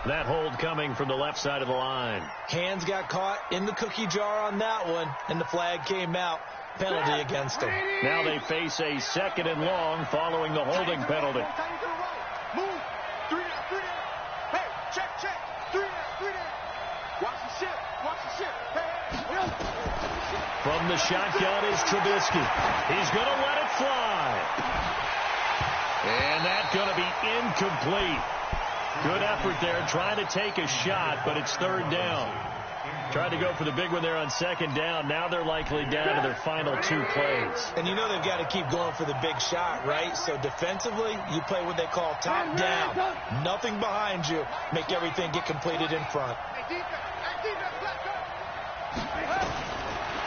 [SPEAKER 2] That hold coming from the left side of the line.
[SPEAKER 4] Hands got caught in the cookie jar on that one, and the flag came out. Penalty against him.
[SPEAKER 2] Now they face a 2nd and long following the holding penalty.
[SPEAKER 3] Move. 3 down. Hey, check. 3 down. Watch the ship. Hey.
[SPEAKER 2] From the shotgun is Trubisky. He's going to let it fly. And that's going to be incomplete. Good effort there trying to take a shot, but it's 3rd down. Tried to go for the big one there on 2nd down. Now they're likely down to their final 2 plays.
[SPEAKER 4] And you know they've got to keep going for the big shot, right? So defensively, you play what they call top down. Nothing behind you. Make everything get completed in front.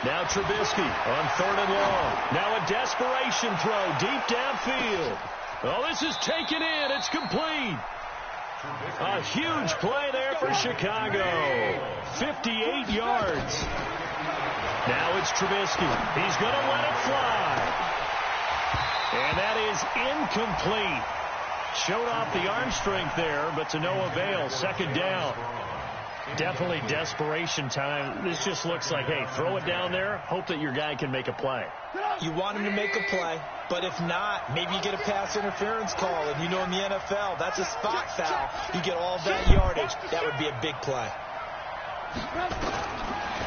[SPEAKER 2] Now Trubisky on 3rd and long. Now a desperation throw deep downfield. Oh, this is taken in. It's complete. A huge play there for Chicago. 58 yards. Now it's Trubisky. He's going to let it fly. And that is incomplete. Showed off the arm strength there, but to no avail. 2nd down. Definitely desperation time. This just looks like, hey, throw it down there. Hope that your guy can make a play.
[SPEAKER 4] You want him to make a play, but if not, maybe you get a pass interference call. And you know in the NFL, that's a spot foul. You get all that yardage. That would be a big play.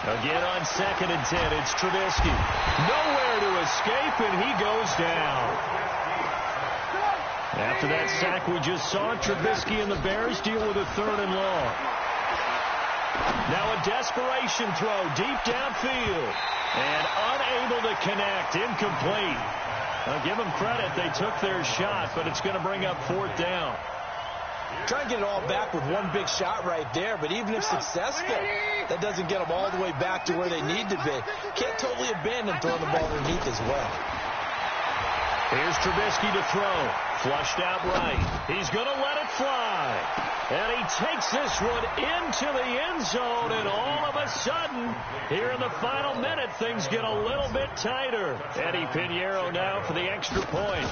[SPEAKER 2] Again on 2nd and 10, it's Trubisky. Nowhere to escape, and he goes down. After that sack we just saw, Trubisky and the Bears deal with a 3rd and long. Now a desperation throw deep downfield. And unable to connect. Incomplete. I'll give them credit. They took their shot, but it's going to bring up 4th down.
[SPEAKER 4] Try and get it all back with one big shot right there, but even if successful, that doesn't get them all the way back to where they need to be. Can't totally abandon throwing the ball underneath as well.
[SPEAKER 2] Here's Trubisky to throw. Flushed out right. He's going to let it fly. And he takes this one into the end zone. And all of a sudden, here in the final minute, things get a little bit tighter. Eddie Pinheiro now for the extra point.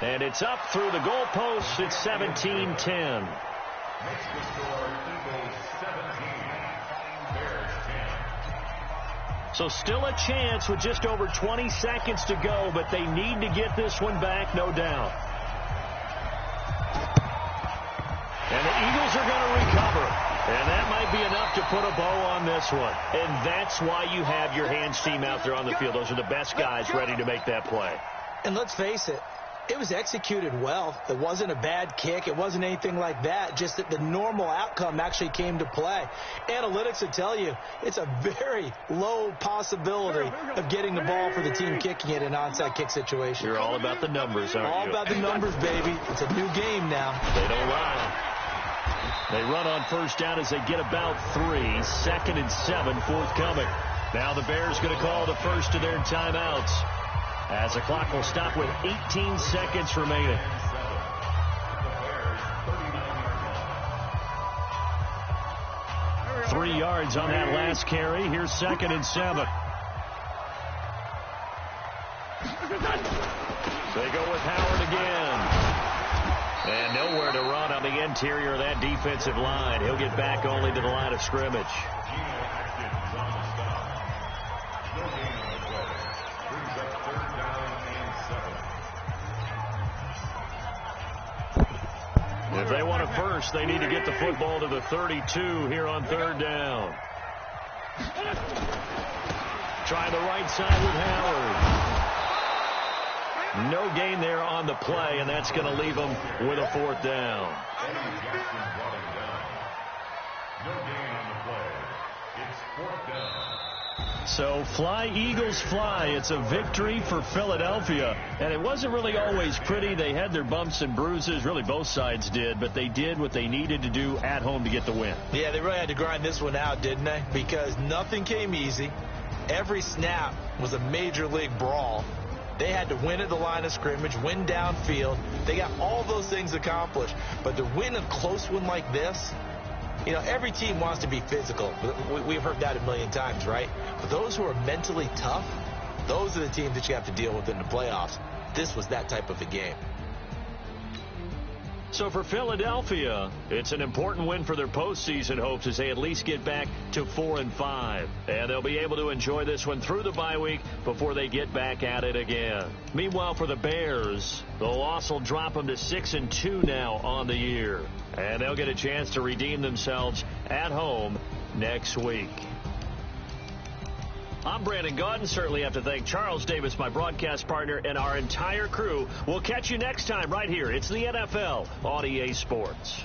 [SPEAKER 2] And it's up through the goalposts. It's 17-10. So still a chance with just over 20 seconds to go, but they need to get this one back, no doubt. And the Eagles are going to recover. And that might be enough to put a bow on this one. And that's why you have your hands team out there on the field. Those are the best guys ready to make that play.
[SPEAKER 4] And let's face it, it was executed well. It wasn't a bad kick. It wasn't anything like that. Just that the normal outcome actually came to play. Analytics will tell you it's a very low possibility of getting the ball for the team kicking it in an onside kick situation.
[SPEAKER 2] You're all about the numbers, aren't you?
[SPEAKER 4] All about the numbers, baby. It's a new game now.
[SPEAKER 2] They don't lie. They run on first down as they get about 3. 2nd and 7 forthcoming. Now the Bears going to call the first of their timeouts, as the clock will stop with 18 seconds remaining. Three yards on that last carry. Here's 2nd and 7. They go with Howard again. And nowhere to run on the interior of that defensive line. He'll get back only to the line of scrimmage. If they want a first, they need to get the football to the 32 here on third down. Try the right side with Howard. No gain there on the play, and that's going to leave them with a fourth down.
[SPEAKER 8] No gain on the play. It's fourth down.
[SPEAKER 2] So fly, Eagles, fly. It's a victory for Philadelphia. And it wasn't really always pretty. They had their bumps and bruises. Really, both sides did. But they did what they needed to do at home to get the win.
[SPEAKER 4] Yeah, they really had to grind this one out, didn't they? Because nothing came easy. Every snap was a major league brawl. They had to win at the line of scrimmage, win downfield. They got all those things accomplished. But to win a close one like this, you know, every team wants to be physical. We've heard that a million times, right? But those who are mentally tough, those are the teams that you have to deal with in the playoffs. This was that type of a game.
[SPEAKER 2] So for Philadelphia, it's an important win for their postseason hopes as they at least get back to 4-5. And they'll be able to enjoy this one through the bye week before they get back at it again. Meanwhile, for the Bears, the loss will drop them to 6-2 now on the year. And they'll get a chance to redeem themselves at home next week. I'm Brandon Gaudin. Certainly have to thank Charles Davis, my broadcast partner, and our entire crew. We'll catch you next time right here. It's the NFL on EA Sports.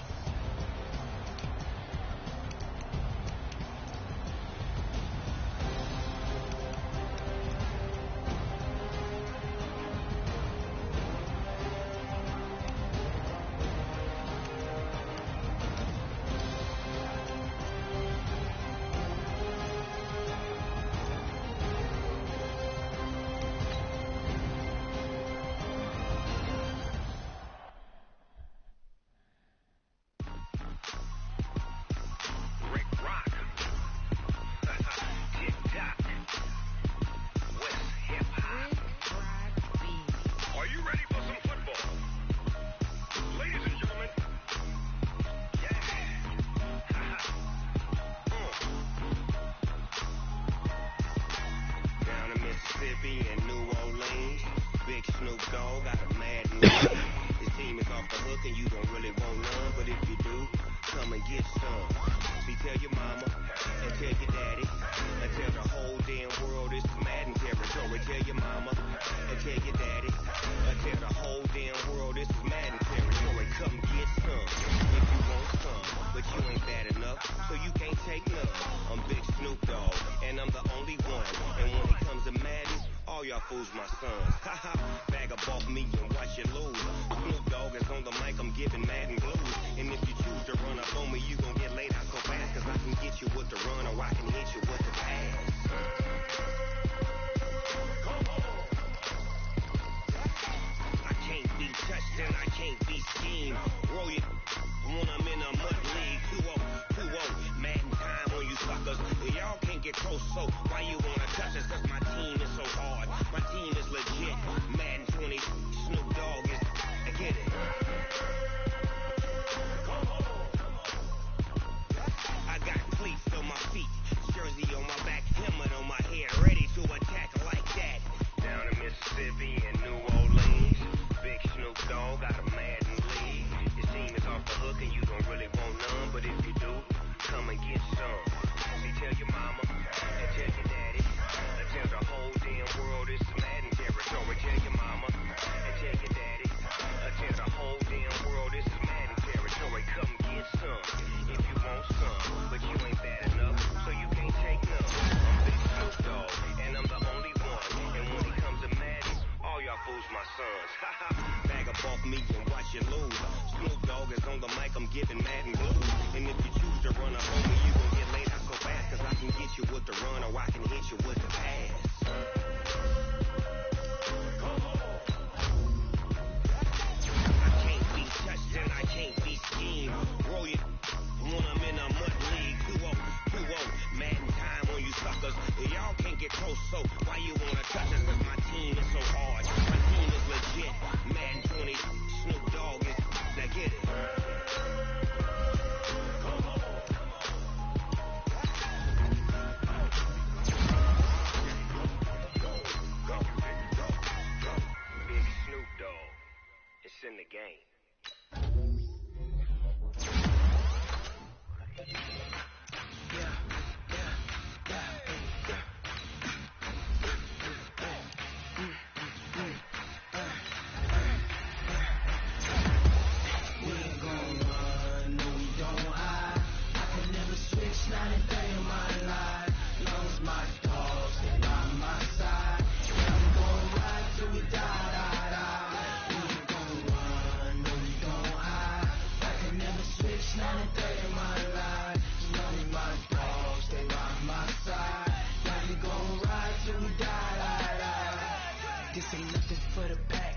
[SPEAKER 9] This ain't nothing for the pack.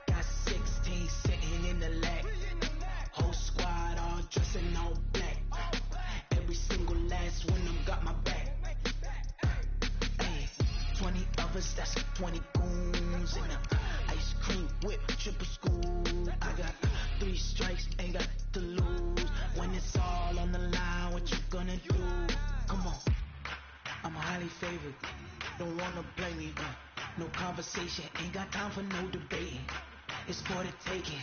[SPEAKER 9] Got 16 sitting in the lag. Whole squad all dressing all black. Every single last one of them got my back. Hey, 20 of us, that's 20 goons. And a ice cream whip, triple school. I got 3 strikes, ain't got to lose. When it's all on the line, what you gonna do? Come on, I'm highly favored. Don't wanna blame me, no conversation, ain't got time for no debating. It's for the taking,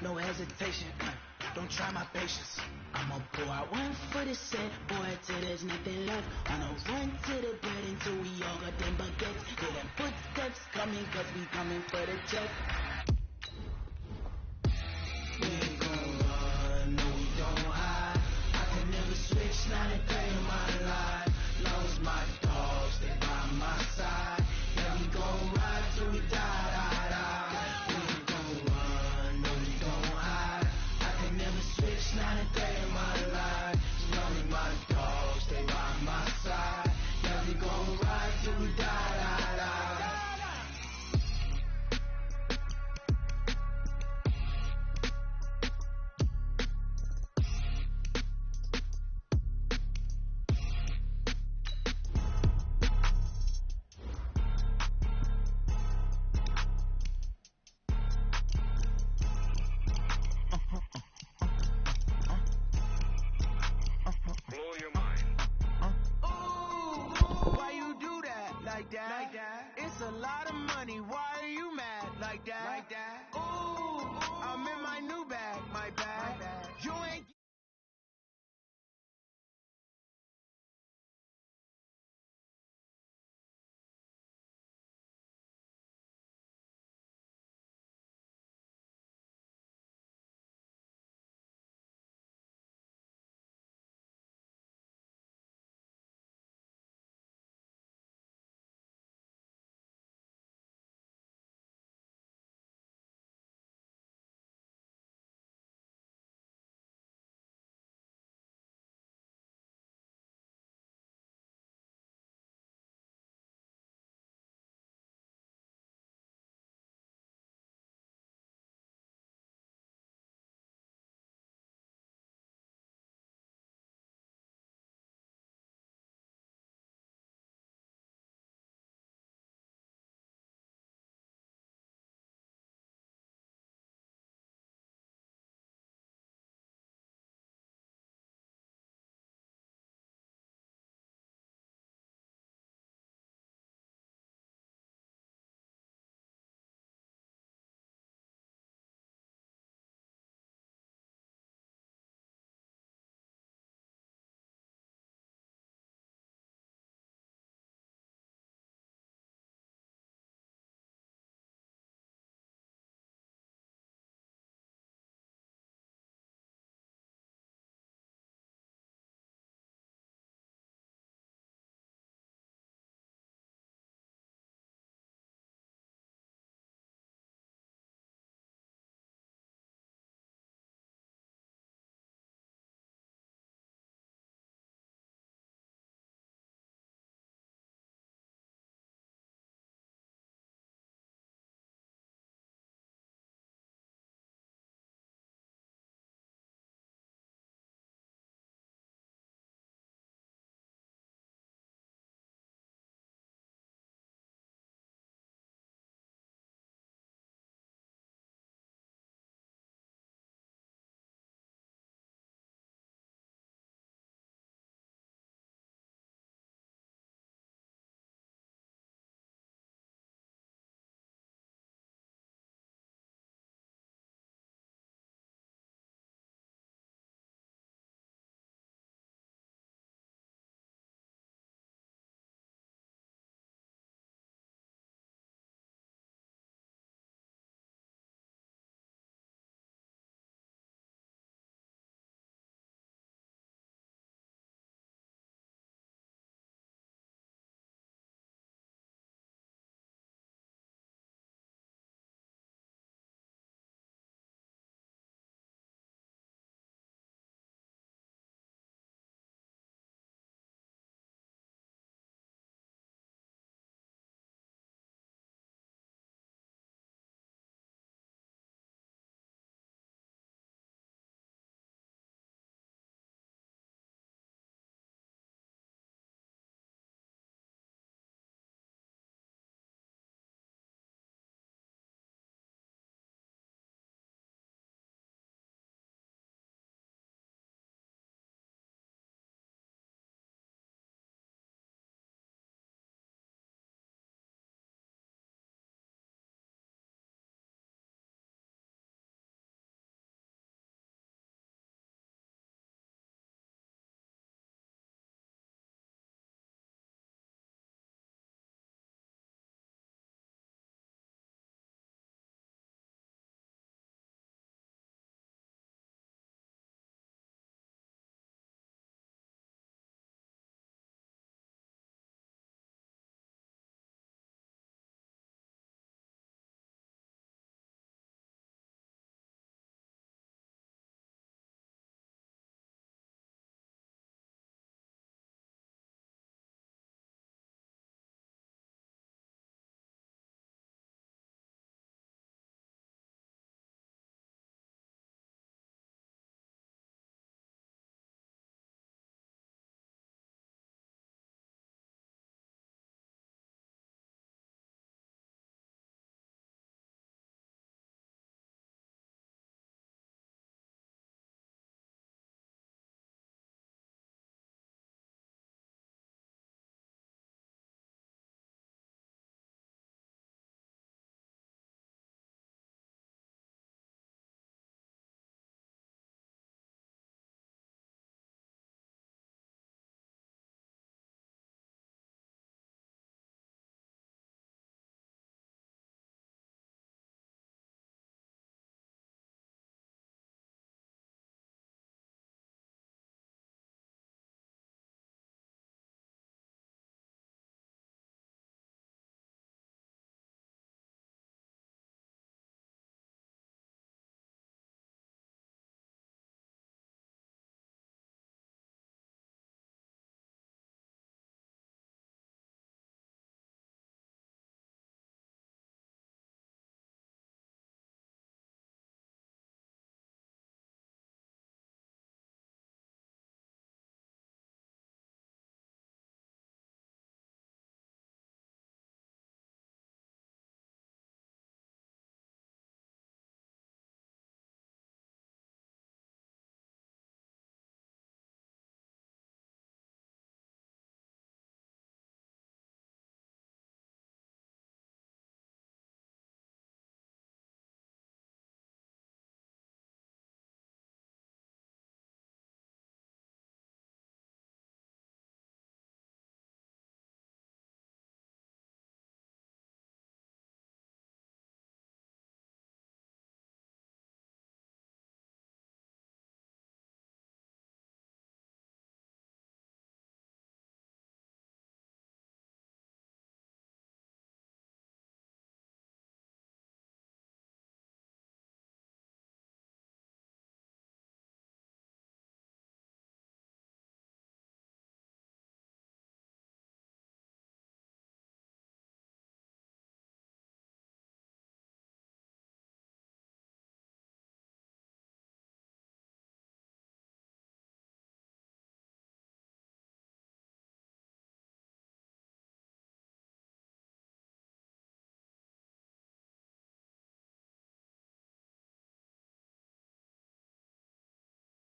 [SPEAKER 9] no hesitation. Don't try my patience. I'ma pour out one for the set, boy, till there's nothing left. I'ma run to the bread until we all got them baguettes. Hear them footsteps coming, cause we coming for the check. We ain't gon' run, no we don't hide. I can never switch, not a day in my life. Long as my dogs, stay by my side. Yeah, we gon' ride till we die, die, die. We ain't gon' run, no we don't hide. I can never switch, not a day in my life. As long as my dogs, stay by my side. Yeah, we gon' ride till we die, die, die.
[SPEAKER 3] Blow your mind.
[SPEAKER 9] Ooh, why you do that? Like that? Like that? It's a lot of money. Why are you mad? Like that? Like that? Ooh, I'm in my new bag. My bag. You ain't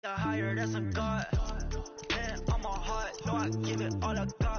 [SPEAKER 10] higher, that's a god. Man, I'm a heart, no, I give it all I got.